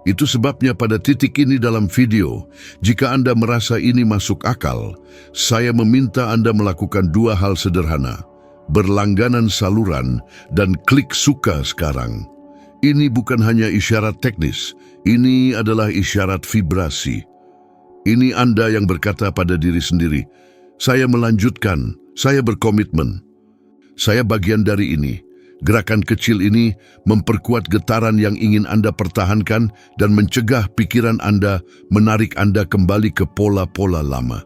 Itu sebabnya pada titik ini dalam video, jika Anda merasa ini masuk akal, saya meminta Anda melakukan dua hal sederhana: berlangganan saluran dan klik suka sekarang. Ini bukan hanya isyarat teknis, ini adalah isyarat vibrasi. Ini Anda yang berkata pada diri sendiri, saya melanjutkan, saya berkomitmen. Saya bagian dari ini. Gerakan kecil ini memperkuat getaran yang ingin Anda pertahankan dan mencegah pikiran Anda menarik Anda kembali ke pola-pola lama.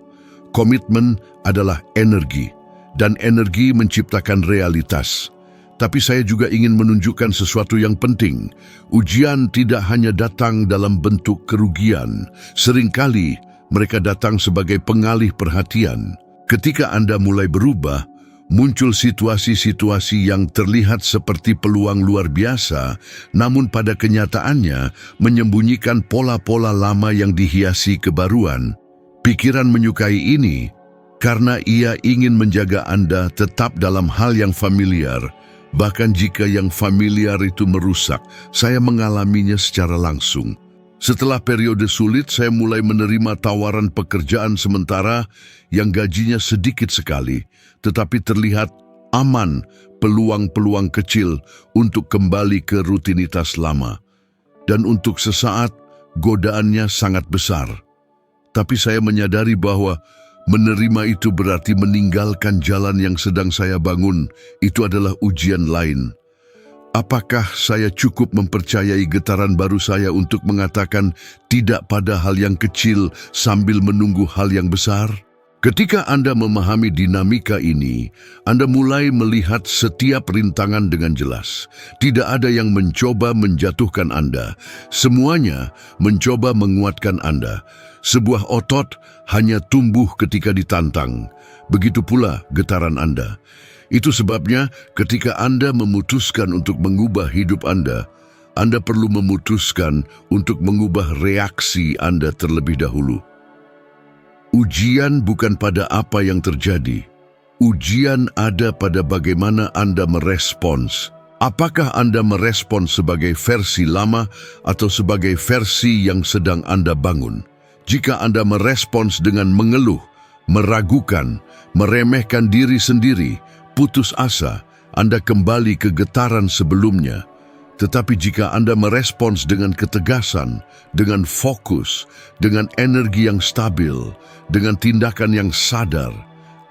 Komitmen adalah energi, dan energi menciptakan realitas. Tapi saya juga ingin menunjukkan sesuatu yang penting. Ujian tidak hanya datang dalam bentuk kerugian. Seringkali mereka datang sebagai pengalih perhatian. Ketika Anda mulai berubah, muncul situasi-situasi yang terlihat seperti peluang luar biasa, namun pada kenyataannya menyembunyikan pola-pola lama yang dihiasi kebaruan. Pikiran menyukai ini karena ia ingin menjaga Anda tetap dalam hal yang familiar, bahkan jika yang familiar itu merusak. Saya mengalaminya secara langsung. Setelah periode sulit, saya mulai menerima tawaran pekerjaan sementara yang gajinya sedikit sekali, tetapi terlihat aman, peluang-peluang kecil untuk kembali ke rutinitas lama. Dan untuk sesaat, godaannya sangat besar. Tapi saya menyadari bahwa menerima itu berarti meninggalkan jalan yang sedang saya bangun. Itu adalah ujian lain. Apakah saya cukup mempercayai getaran baru saya untuk mengatakan tidak pada hal yang kecil sambil menunggu hal yang besar? Ketika Anda memahami dinamika ini, Anda mulai melihat setiap rintangan dengan jelas. Tidak ada yang mencoba menjatuhkan Anda. Semuanya mencoba menguatkan Anda. Sebuah otot hanya tumbuh ketika ditantang. Begitu pula getaran Anda. Itu sebabnya ketika Anda memutuskan untuk mengubah hidup Anda perlu memutuskan untuk mengubah reaksi Anda terlebih dahulu. Ujian bukan pada apa yang terjadi. Ujian ada pada bagaimana Anda merespons. Apakah Anda merespons sebagai versi lama atau sebagai versi yang sedang Anda bangun? Jika Anda merespons dengan mengeluh, meragukan, meremehkan diri sendiri, putus asa, Anda kembali ke getaran sebelumnya. Tetapi jika Anda merespons dengan ketegasan, dengan fokus, dengan energi yang stabil, dengan tindakan yang sadar,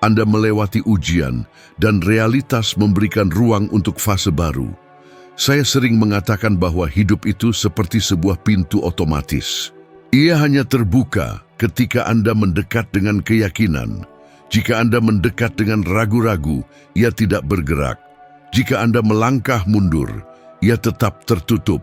Anda melewati ujian dan realitas memberikan ruang untuk fase baru. Saya sering mengatakan bahwa hidup itu seperti sebuah pintu otomatis. Ia hanya terbuka ketika Anda mendekat dengan keyakinan. Jika Anda mendekat dengan ragu-ragu, ia tidak bergerak. Jika Anda melangkah mundur, ia tetap tertutup.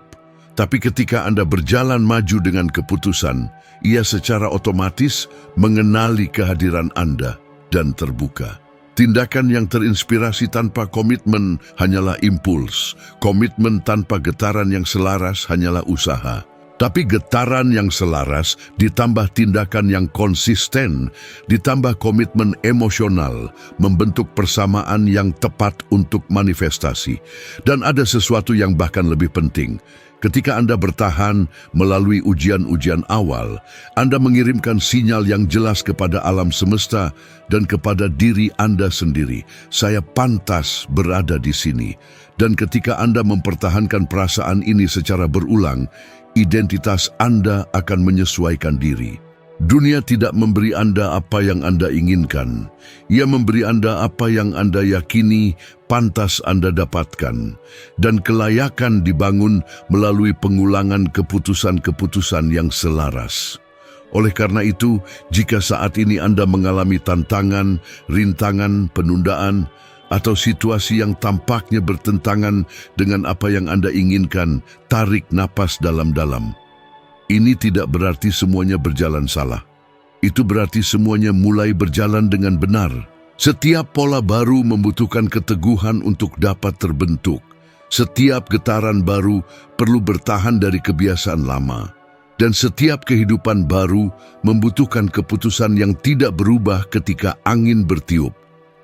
Tapi ketika Anda berjalan maju dengan keputusan, ia secara otomatis mengenali kehadiran Anda dan terbuka. Tindakan yang terinspirasi tanpa komitmen hanyalah impuls. Komitmen tanpa getaran yang selaras hanyalah usaha. Tapi getaran yang selaras ditambah tindakan yang konsisten, ditambah komitmen emosional, membentuk persamaan yang tepat untuk manifestasi. Dan ada sesuatu yang bahkan lebih penting. Ketika Anda bertahan melalui ujian-ujian awal, Anda mengirimkan sinyal yang jelas kepada alam semesta dan kepada diri Anda sendiri. Saya pantas berada di sini. Dan ketika Anda mempertahankan perasaan ini secara berulang, identitas Anda akan menyesuaikan diri. Dunia tidak memberi Anda apa yang Anda inginkan. Ia memberi Anda apa yang Anda yakini pantas Anda dapatkan. Dan kelayakan dibangun melalui pengulangan keputusan-keputusan yang selaras. Oleh karena itu, jika saat ini Anda mengalami tantangan, rintangan, penundaan, atau situasi yang tampaknya bertentangan dengan apa yang Anda inginkan, tarik napas dalam-dalam. Ini tidak berarti semuanya berjalan salah. Itu berarti semuanya mulai berjalan dengan benar. Setiap pola baru membutuhkan keteguhan untuk dapat terbentuk. Setiap getaran baru perlu bertahan dari kebiasaan lama. Dan setiap kehidupan baru membutuhkan keputusan yang tidak berubah ketika angin bertiup.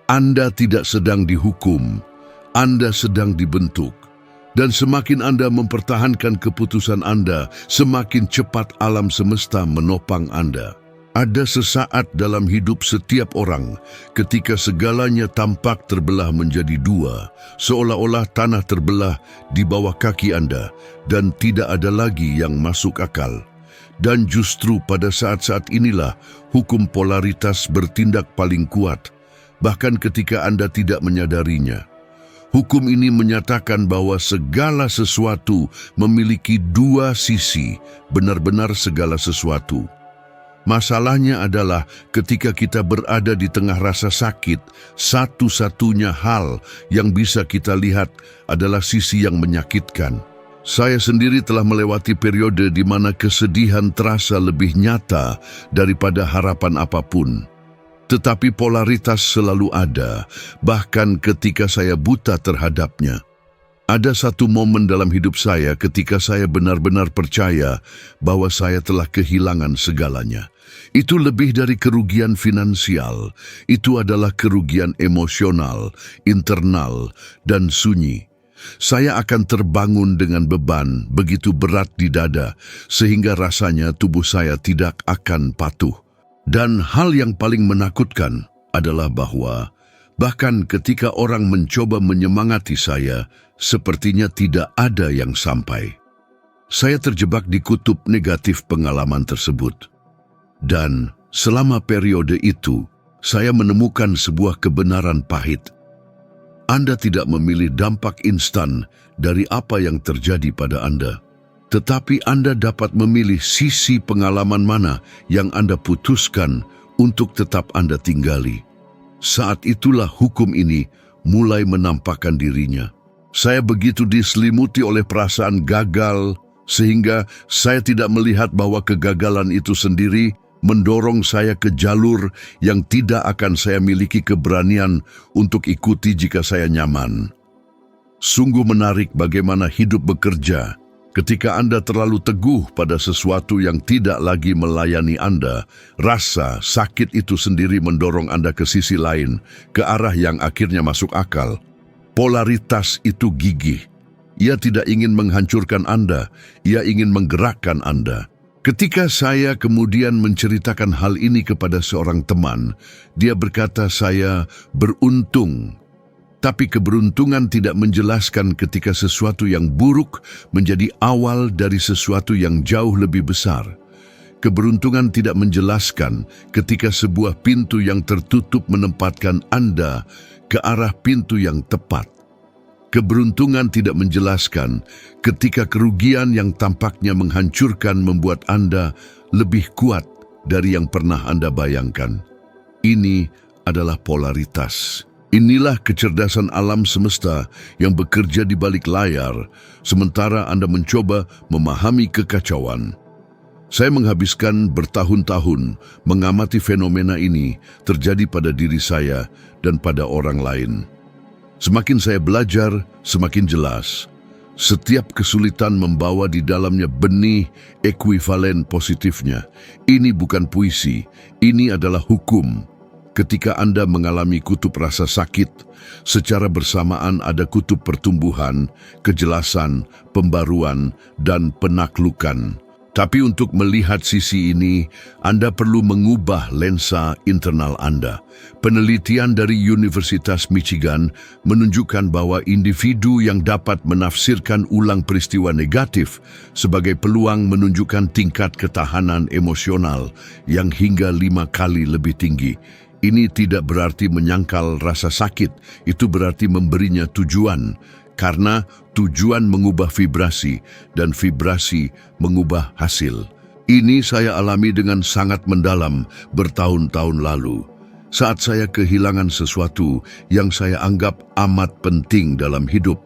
Anda tidak sedang dihukum, Anda sedang dibentuk. Dan semakin Anda mempertahankan keputusan Anda, semakin cepat alam semesta menopang Anda. Ada sesaat dalam hidup setiap orang ketika segalanya tampak terbelah menjadi dua, seolah-olah tanah terbelah di bawah kaki Anda dan tidak ada lagi yang masuk akal. Dan justru pada saat-saat inilah hukum polaritas bertindak paling kuat, bahkan ketika Anda tidak menyadarinya. Hukum ini menyatakan bahwa segala sesuatu memiliki dua sisi, benar-benar segala sesuatu. Masalahnya adalah ketika kita berada di tengah rasa sakit, satu-satunya hal yang bisa kita lihat adalah sisi yang menyakitkan. Saya sendiri telah melewati periode di mana kesedihan terasa lebih nyata daripada harapan apapun. Tetapi polaritas selalu ada, bahkan ketika saya buta terhadapnya. Ada satu momen dalam hidup saya ketika saya benar-benar percaya bahwa saya telah kehilangan segalanya. Itu lebih dari kerugian finansial, itu adalah kerugian emosional, internal, dan sunyi. Saya akan terbangun dengan beban begitu berat di dada, sehingga rasanya tubuh saya tidak akan patuh. Dan hal yang paling menakutkan adalah bahwa bahkan ketika orang mencoba menyemangati saya, sepertinya tidak ada yang sampai. Saya terjebak di kutub negatif pengalaman tersebut. Dan selama periode itu, saya menemukan sebuah kebenaran pahit. Anda tidak memilih dampak instan dari apa yang terjadi pada Anda. Tetapi Anda dapat memilih sisi pengalaman mana yang Anda putuskan untuk tetap Anda tinggali. Saat itulah hukum ini mulai menampakkan dirinya. Saya begitu diselimuti oleh perasaan gagal, sehingga saya tidak melihat bahwa kegagalan itu sendiri mendorong saya ke jalur yang tidak akan saya miliki keberanian untuk ikuti jika saya nyaman. Sungguh menarik bagaimana hidup bekerja ketika Anda terlalu teguh pada sesuatu yang tidak lagi melayani Anda. Rasa sakit itu sendiri mendorong Anda ke sisi lain, ke arah yang akhirnya masuk akal. Polaritas itu gigih. Ia tidak ingin menghancurkan Anda, ia ingin menggerakkan Anda. Ketika saya kemudian menceritakan hal ini kepada seorang teman, dia berkata saya beruntung. Tapi keberuntungan tidak menjelaskan ketika sesuatu yang buruk menjadi awal dari sesuatu yang jauh lebih besar. Keberuntungan tidak menjelaskan ketika sebuah pintu yang tertutup menempatkan Anda ke arah pintu yang tepat. Keberuntungan tidak menjelaskan ketika kerugian yang tampaknya menghancurkan membuat Anda lebih kuat dari yang pernah Anda bayangkan. Ini adalah polaritas. Inilah kecerdasan alam semesta yang bekerja di balik layar, sementara Anda mencoba memahami kekacauan. Saya menghabiskan bertahun-tahun mengamati fenomena ini terjadi pada diri saya dan pada orang lain. Semakin saya belajar, semakin jelas. Setiap kesulitan membawa di dalamnya benih ekuivalen positifnya. Ini bukan puisi, ini adalah hukum. Ketika Anda mengalami kutub rasa sakit, secara bersamaan ada kutub pertumbuhan, kejelasan, pembaruan, dan penaklukan. Tapi untuk melihat sisi ini, Anda perlu mengubah lensa internal Anda. Penelitian dari Universitas Michigan menunjukkan bahwa individu yang dapat menafsirkan ulang peristiwa negatif sebagai peluang menunjukkan tingkat ketahanan emosional yang hingga 5 kali lebih tinggi. Ini tidak berarti menyangkal rasa sakit, itu berarti memberinya tujuan. Karena tujuan mengubah vibrasi dan vibrasi mengubah hasil. Ini saya alami dengan sangat mendalam bertahun-tahun lalu. Saat saya kehilangan sesuatu yang saya anggap amat penting dalam hidup.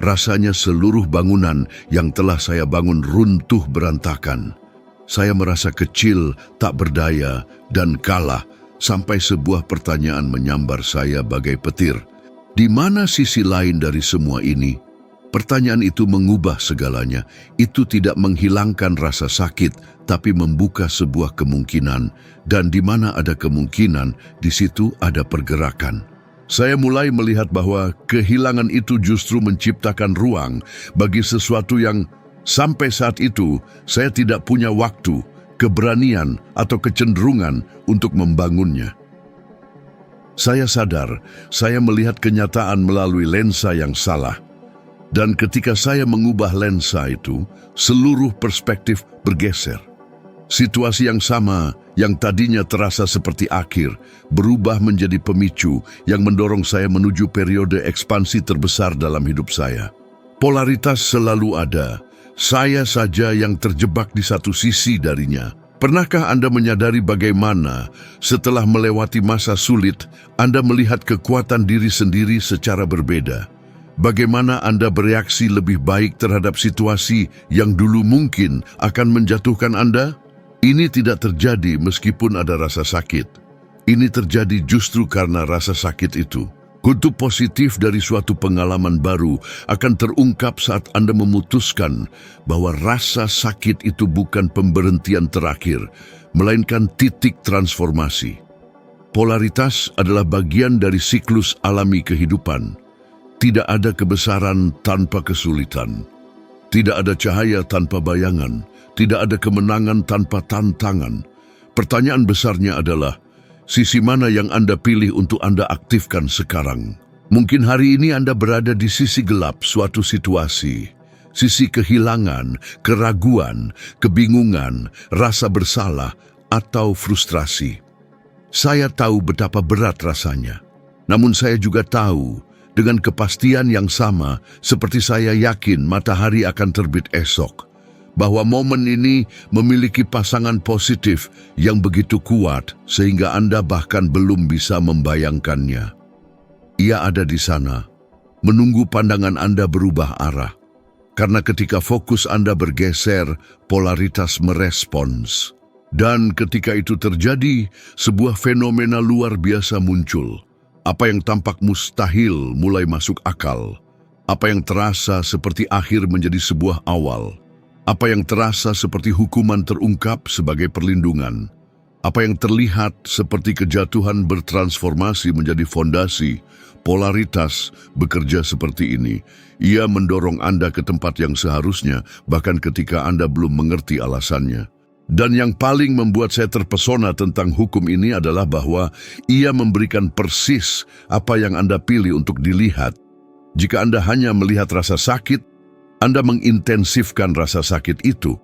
Rasanya seluruh bangunan yang telah saya bangun runtuh berantakan. Saya merasa kecil, tak berdaya, dan kalah sampai sebuah pertanyaan menyambar saya bagai petir. Di mana sisi lain dari semua ini? Pertanyaan itu mengubah segalanya. Itu tidak menghilangkan rasa sakit, tapi membuka sebuah kemungkinan. Dan di mana ada kemungkinan, di situ ada pergerakan. Saya mulai melihat bahwa kehilangan itu justru menciptakan ruang bagi sesuatu yang sampai saat itu saya tidak punya waktu, keberanian, atau kecenderungan untuk membangunnya. Saya sadar, saya melihat kenyataan melalui lensa yang salah. Dan ketika saya mengubah lensa itu, seluruh perspektif bergeser. Situasi yang sama, yang tadinya terasa seperti akhir, berubah menjadi pemicu yang mendorong saya menuju periode ekspansi terbesar dalam hidup saya. Polaritas selalu ada, saya saja yang terjebak di satu sisi darinya. Pernahkah Anda menyadari bagaimana setelah melewati masa sulit, Anda melihat kekuatan diri sendiri secara berbeda? Bagaimana Anda bereaksi lebih baik terhadap situasi yang dulu mungkin akan menjatuhkan Anda? Ini tidak terjadi meskipun ada rasa sakit. Ini terjadi justru karena rasa sakit itu. Kutub positif dari suatu pengalaman baru akan terungkap saat Anda memutuskan bahwa rasa sakit itu bukan pemberhentian terakhir, melainkan titik transformasi. Polaritas adalah bagian dari siklus alami kehidupan. Tidak ada kebesaran tanpa kesulitan. Tidak ada cahaya tanpa bayangan. Tidak ada kemenangan tanpa tantangan. Pertanyaan besarnya adalah, sisi mana yang Anda pilih untuk Anda aktifkan sekarang? Mungkin hari ini Anda berada di sisi gelap suatu situasi, sisi kehilangan, keraguan, kebingungan, rasa bersalah, atau frustrasi. Saya tahu betapa berat rasanya. Namun saya juga tahu, dengan kepastian yang sama, seperti saya yakin matahari akan terbit esok, bahwa momen ini memiliki pasangan positif yang begitu kuat sehingga Anda bahkan belum bisa membayangkannya. Ia ada di sana, menunggu pandangan Anda berubah arah. Karena ketika fokus Anda bergeser, polaritas merespons. Dan ketika itu terjadi, sebuah fenomena luar biasa muncul. Apa yang tampak mustahil mulai masuk akal. Apa yang terasa seperti akhir menjadi sebuah awal. Apa yang terasa seperti hukuman terungkap sebagai perlindungan. Apa yang terlihat seperti kejatuhan bertransformasi menjadi fondasi. Polaritas bekerja seperti ini. Ia mendorong Anda ke tempat yang seharusnya, bahkan ketika Anda belum mengerti alasannya. Dan yang paling membuat saya terpesona tentang hukum ini adalah bahwa ia memberikan persis apa yang Anda pilih untuk dilihat. Jika Anda hanya melihat rasa sakit, Anda mengintensifkan rasa sakit itu.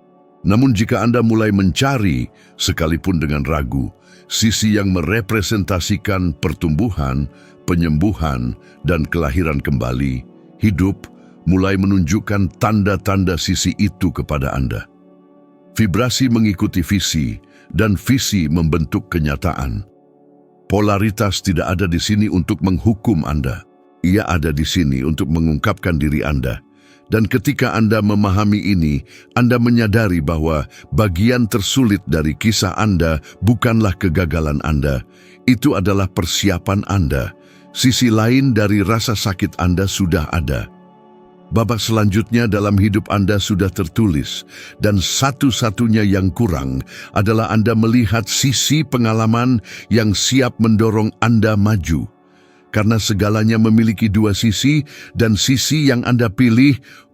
Namun jika Anda mulai mencari, sekalipun dengan ragu, sisi yang merepresentasikan pertumbuhan, penyembuhan, dan kelahiran kembali, hidup mulai menunjukkan tanda-tanda sisi itu kepada Anda. Vibrasi mengikuti visi, dan visi membentuk kenyataan. Polaritas tidak ada di sini untuk menghukum Anda. Ia ada di sini untuk mengungkapkan diri Anda. Dan ketika Anda memahami ini, Anda menyadari bahwa bagian tersulit dari kisah Anda bukanlah kegagalan Anda. Itu adalah persiapan Anda. Sisi lain dari rasa sakit Anda sudah ada. Babak selanjutnya dalam hidup Anda sudah tertulis, dan satu-satunya yang kurang adalah Anda melihat sisi pengalaman yang siap mendorong Anda maju. Karena segalanya memiliki dua sisi, dan sisi yang Anda pilih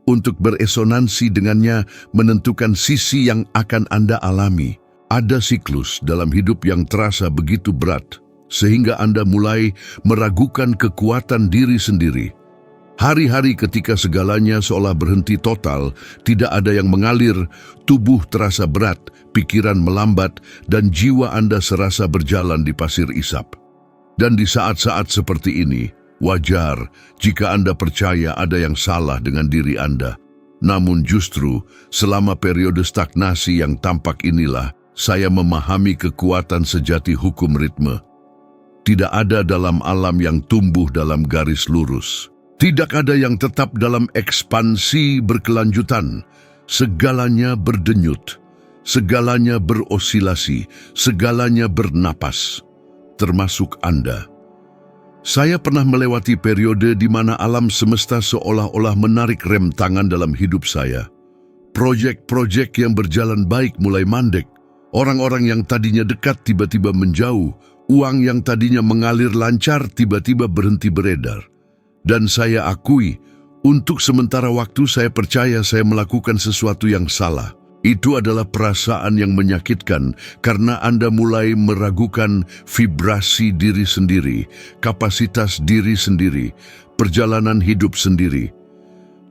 untuk beresonansi dengannya menentukan sisi yang akan Anda alami. Ada siklus dalam hidup yang terasa begitu berat, sehingga Anda mulai meragukan kekuatan diri sendiri. Hari-hari ketika segalanya seolah berhenti total, tidak ada yang mengalir, tubuh terasa berat, pikiran melambat, dan jiwa Anda serasa berjalan di pasir isap. Dan di saat-saat seperti ini, wajar jika Anda percaya ada yang salah dengan diri Anda. Namun justru, selama periode stagnasi yang tampak inilah, saya memahami kekuatan sejati hukum ritme. Tidak ada dalam alam yang tumbuh dalam garis lurus. Tidak ada yang tetap dalam ekspansi berkelanjutan. Segalanya berdenyut, segalanya berosilasi, segalanya bernapas, termasuk Anda. Saya pernah melewati periode di mana alam semesta seolah-olah menarik rem tangan dalam hidup saya. Proyek-proyek yang berjalan baik mulai mandek. Orang-orang yang tadinya dekat tiba-tiba menjauh. Uang yang tadinya mengalir lancar tiba-tiba berhenti beredar. Dan saya akui, untuk sementara waktu saya percaya saya melakukan sesuatu yang salah. Itu adalah perasaan yang menyakitkan karena Anda mulai meragukan vibrasi diri sendiri, kapasitas diri sendiri, perjalanan hidup sendiri.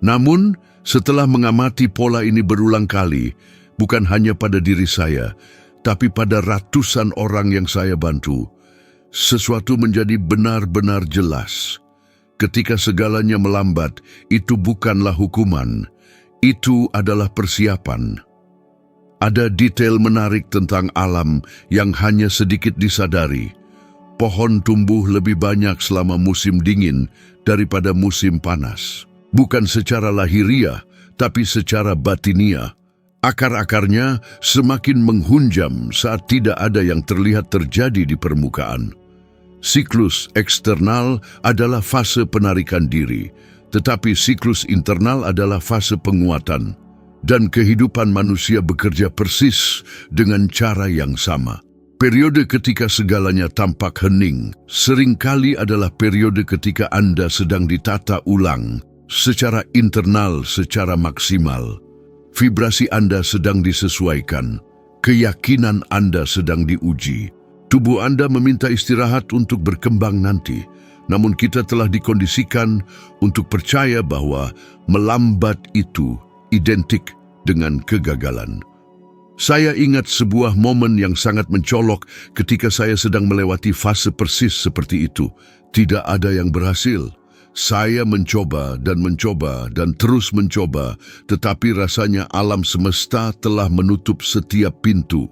Namun, setelah mengamati pola ini berulang kali, bukan hanya pada diri saya, tapi pada ratusan orang yang saya bantu, sesuatu menjadi benar-benar jelas. Ketika segalanya melambat, itu bukanlah hukuman, itu adalah persiapan. Ada detail menarik tentang alam yang hanya sedikit disadari. Pohon tumbuh lebih banyak selama musim dingin daripada musim panas. Bukan secara lahiriah, tapi secara batiniah. Akar-akarnya semakin menghunjam saat tidak ada yang terlihat terjadi di permukaan. Siklus eksternal adalah fase penarikan diri, tetapi siklus internal adalah fase penguatan. Dan kehidupan manusia bekerja persis dengan cara yang sama. Periode ketika segalanya tampak hening, seringkali adalah periode ketika Anda sedang ditata ulang, secara internal, secara maksimal. Vibrasi Anda sedang disesuaikan, keyakinan Anda sedang diuji. Tubuh Anda meminta istirahat untuk berkembang nanti, namun kita telah dikondisikan untuk percaya bahwa melambat itu identik dengan kegagalan. Saya ingat sebuah momen yang sangat mencolok ketika saya sedang melewati fase persis seperti itu. Tidak ada yang berhasil. Saya mencoba dan terus mencoba, tetapi rasanya alam semesta telah menutup setiap pintu.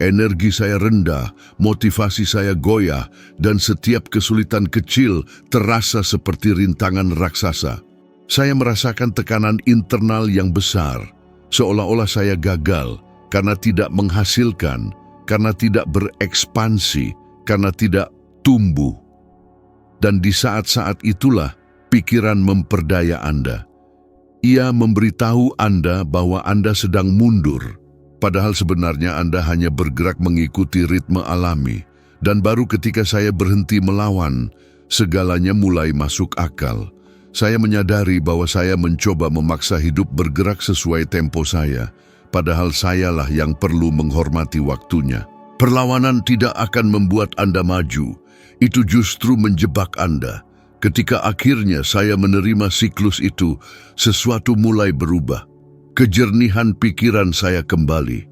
Energi saya rendah, motivasi saya goyah, dan setiap kesulitan kecil terasa seperti rintangan raksasa. Saya merasakan tekanan internal yang besar, seolah-olah saya gagal karena tidak menghasilkan, karena tidak berekspansi, karena tidak tumbuh. Dan di saat-saat itulah pikiran memperdaya Anda. Ia memberitahu Anda bahwa Anda sedang mundur, padahal sebenarnya Anda hanya bergerak mengikuti ritme alami. Dan baru ketika saya berhenti melawan, segalanya mulai masuk akal. Saya menyadari bahwa saya mencoba memaksa hidup bergerak sesuai tempo saya, padahal sayalah yang perlu menghormati waktunya. Perlawanan tidak akan membuat Anda maju, itu justru menjebak Anda. Ketika akhirnya saya menerima siklus itu, sesuatu mulai berubah. Kejernihan pikiran saya kembali,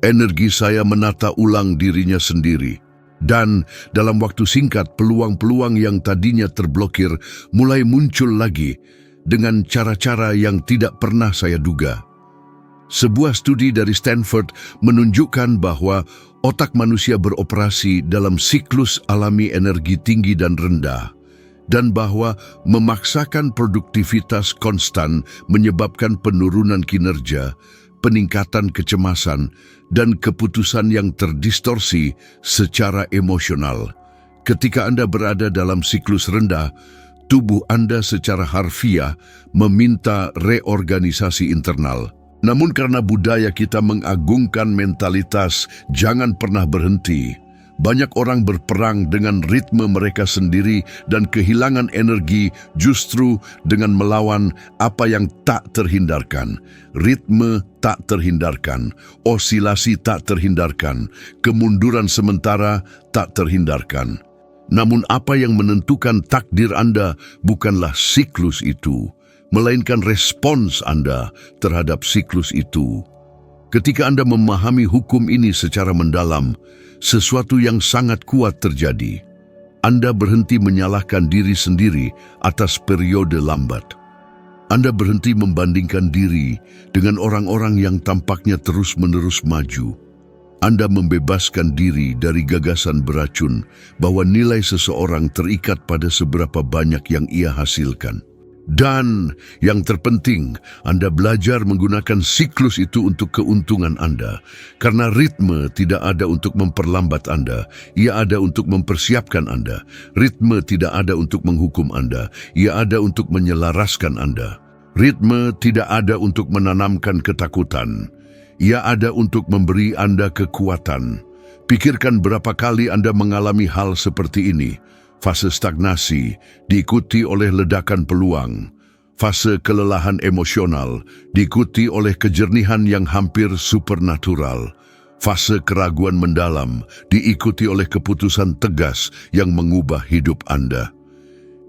energi saya menata ulang dirinya sendiri. Dan dalam waktu singkat, peluang-peluang yang tadinya terblokir mulai muncul lagi dengan cara-cara yang tidak pernah saya duga. Sebuah studi dari Stanford menunjukkan bahwa otak manusia beroperasi dalam siklus alami energi tinggi dan rendah, dan bahwa memaksakan produktivitas konstan menyebabkan penurunan kinerja, peningkatan kecemasan, dan keputusan yang terdistorsi secara emosional. Ketika Anda berada dalam siklus rendah, tubuh Anda secara harfiah meminta reorganisasi internal. Namun karena budaya kita mengagungkan mentalitas jangan pernah berhenti, Banyak orang berperang dengan ritme mereka sendiri dan kehilangan energi justru dengan melawan apa yang tak terhindarkan. Ritme tak terhindarkan, osilasi tak terhindarkan, kemunduran sementara tak terhindarkan. Namun apa yang menentukan takdir Anda bukanlah siklus itu, melainkan respons Anda terhadap siklus itu. Ketika Anda memahami hukum ini secara mendalam, sesuatu yang sangat kuat terjadi. Anda berhenti menyalahkan diri sendiri atas periode lambat. Anda berhenti membandingkan diri dengan orang-orang yang tampaknya terus-menerus maju. Anda membebaskan diri dari gagasan beracun bahwa nilai seseorang terikat pada seberapa banyak yang ia hasilkan. Dan yang terpenting, Anda belajar menggunakan siklus itu untuk keuntungan Anda. Karena ritme tidak ada untuk memperlambat Anda, ia ada untuk mempersiapkan Anda. Ritme tidak ada untuk menghukum Anda, ia ada untuk menyelaraskan Anda. Ritme tidak ada untuk menanamkan ketakutan, ia ada untuk memberi Anda kekuatan. Pikirkan berapa kali Anda mengalami hal seperti ini. Fase stagnasi diikuti oleh ledakan peluang. Fase kelelahan emosional diikuti oleh kejernihan yang hampir supernatural. Fase keraguan mendalam diikuti oleh keputusan tegas yang mengubah hidup Anda.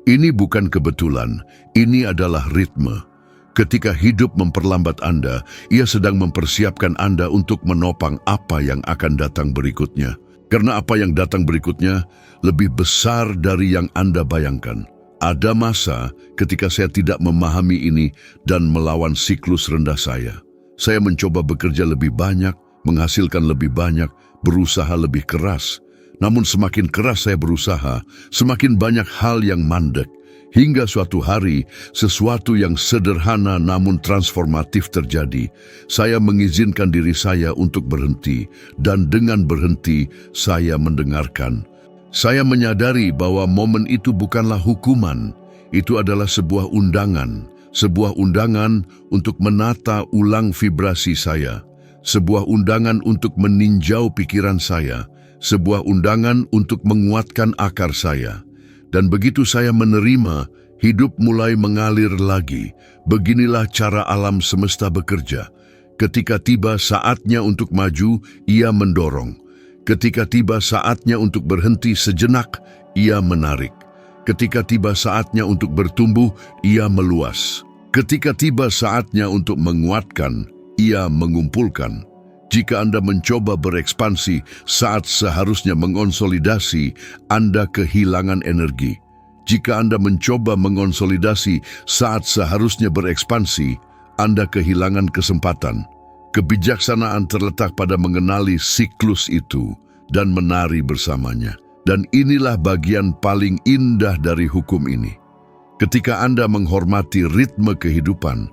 Ini bukan kebetulan, ini adalah ritme. Ketika hidup memperlambat Anda, ia sedang mempersiapkan Anda untuk menopang apa yang akan datang berikutnya. Karena apa yang datang berikutnya lebih besar dari yang Anda bayangkan. Ada masa ketika saya tidak memahami ini dan melawan siklus rendah saya. Saya mencoba bekerja lebih banyak, menghasilkan lebih banyak, berusaha lebih keras. Namun semakin keras saya berusaha, semakin banyak hal yang mandek. Hingga suatu hari, sesuatu yang sederhana namun transformatif terjadi. Saya mengizinkan diri saya untuk berhenti, dan dengan berhenti, saya mendengarkan. Saya menyadari bahwa momen itu bukanlah hukuman, itu adalah sebuah undangan. Sebuah undangan untuk menata ulang vibrasi saya. Sebuah undangan untuk meninjau pikiran saya. Sebuah undangan untuk menguatkan akar saya. Dan begitu saya menerima, hidup mulai mengalir lagi. Beginilah cara alam semesta bekerja. Ketika tiba saatnya untuk maju, ia mendorong. Ketika tiba saatnya untuk berhenti sejenak, ia menarik. Ketika tiba saatnya untuk bertumbuh, ia meluas. Ketika tiba saatnya untuk menguatkan, ia mengumpulkan. Jika Anda mencoba berekspansi saat seharusnya mengonsolidasi, Anda kehilangan energi. Jika Anda mencoba mengonsolidasi saat seharusnya berekspansi, Anda kehilangan kesempatan. Kebijaksanaan terletak pada mengenali siklus itu dan menari bersamanya. Dan inilah bagian paling indah dari hukum ini. Ketika Anda menghormati ritme kehidupan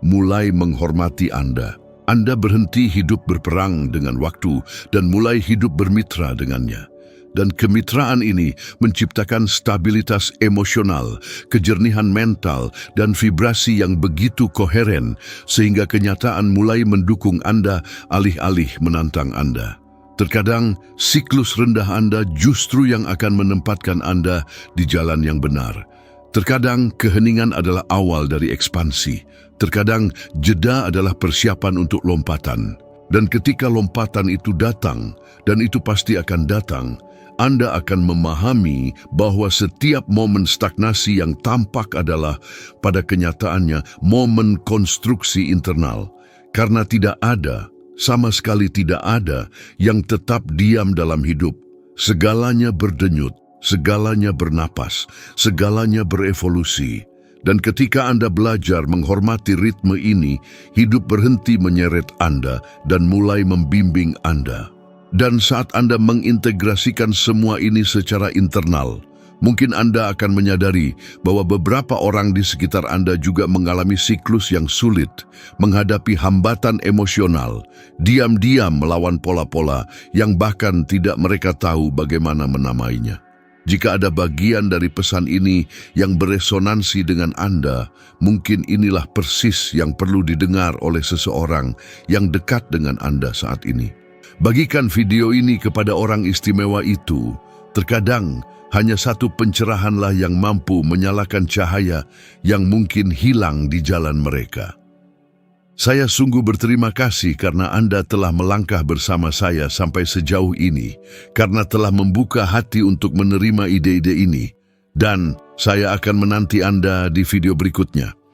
mulai menghormati Anda. Anda berhenti hidup berperang dengan waktu dan mulai hidup bermitra dengannya. Dan kemitraan ini menciptakan stabilitas emosional, kejernihan mental, dan vibrasi yang begitu koheren sehingga kenyataan mulai mendukung Anda alih-alih menantang Anda. Terkadang siklus rendah Anda justru yang akan menempatkan Anda di jalan yang benar. Terkadang keheningan adalah awal dari ekspansi. Terkadang jeda adalah persiapan untuk lompatan. Dan ketika lompatan itu datang, dan itu pasti akan datang, Anda akan memahami bahwa setiap momen stagnasi yang tampak adalah pada kenyataannya momen konstruksi internal. Karena tidak ada, sama sekali tidak ada, yang tetap diam dalam hidup. Segalanya berdenyut, segalanya bernapas, segalanya berevolusi. Dan ketika Anda belajar menghormati ritme ini, hidup berhenti menyeret Anda dan mulai membimbing Anda. Dan saat Anda mengintegrasikan semua ini secara internal, mungkin Anda akan menyadari bahwa beberapa orang di sekitar Anda juga mengalami siklus yang sulit, menghadapi hambatan emosional, diam-diam melawan pola-pola yang bahkan tidak mereka tahu bagaimana menamainya. Jika ada bagian dari pesan ini yang beresonansi dengan Anda, mungkin inilah persis yang perlu didengar oleh seseorang yang dekat dengan Anda saat ini. Bagikan video ini kepada orang istimewa itu. Terkadang hanya satu pencerahanlah yang mampu menyalakan cahaya yang mungkin hilang di jalan mereka. Saya sungguh berterima kasih karena Anda telah melangkah bersama saya sampai sejauh ini, karena telah membuka hati untuk menerima ide-ide ini, dan saya akan menanti Anda di video berikutnya.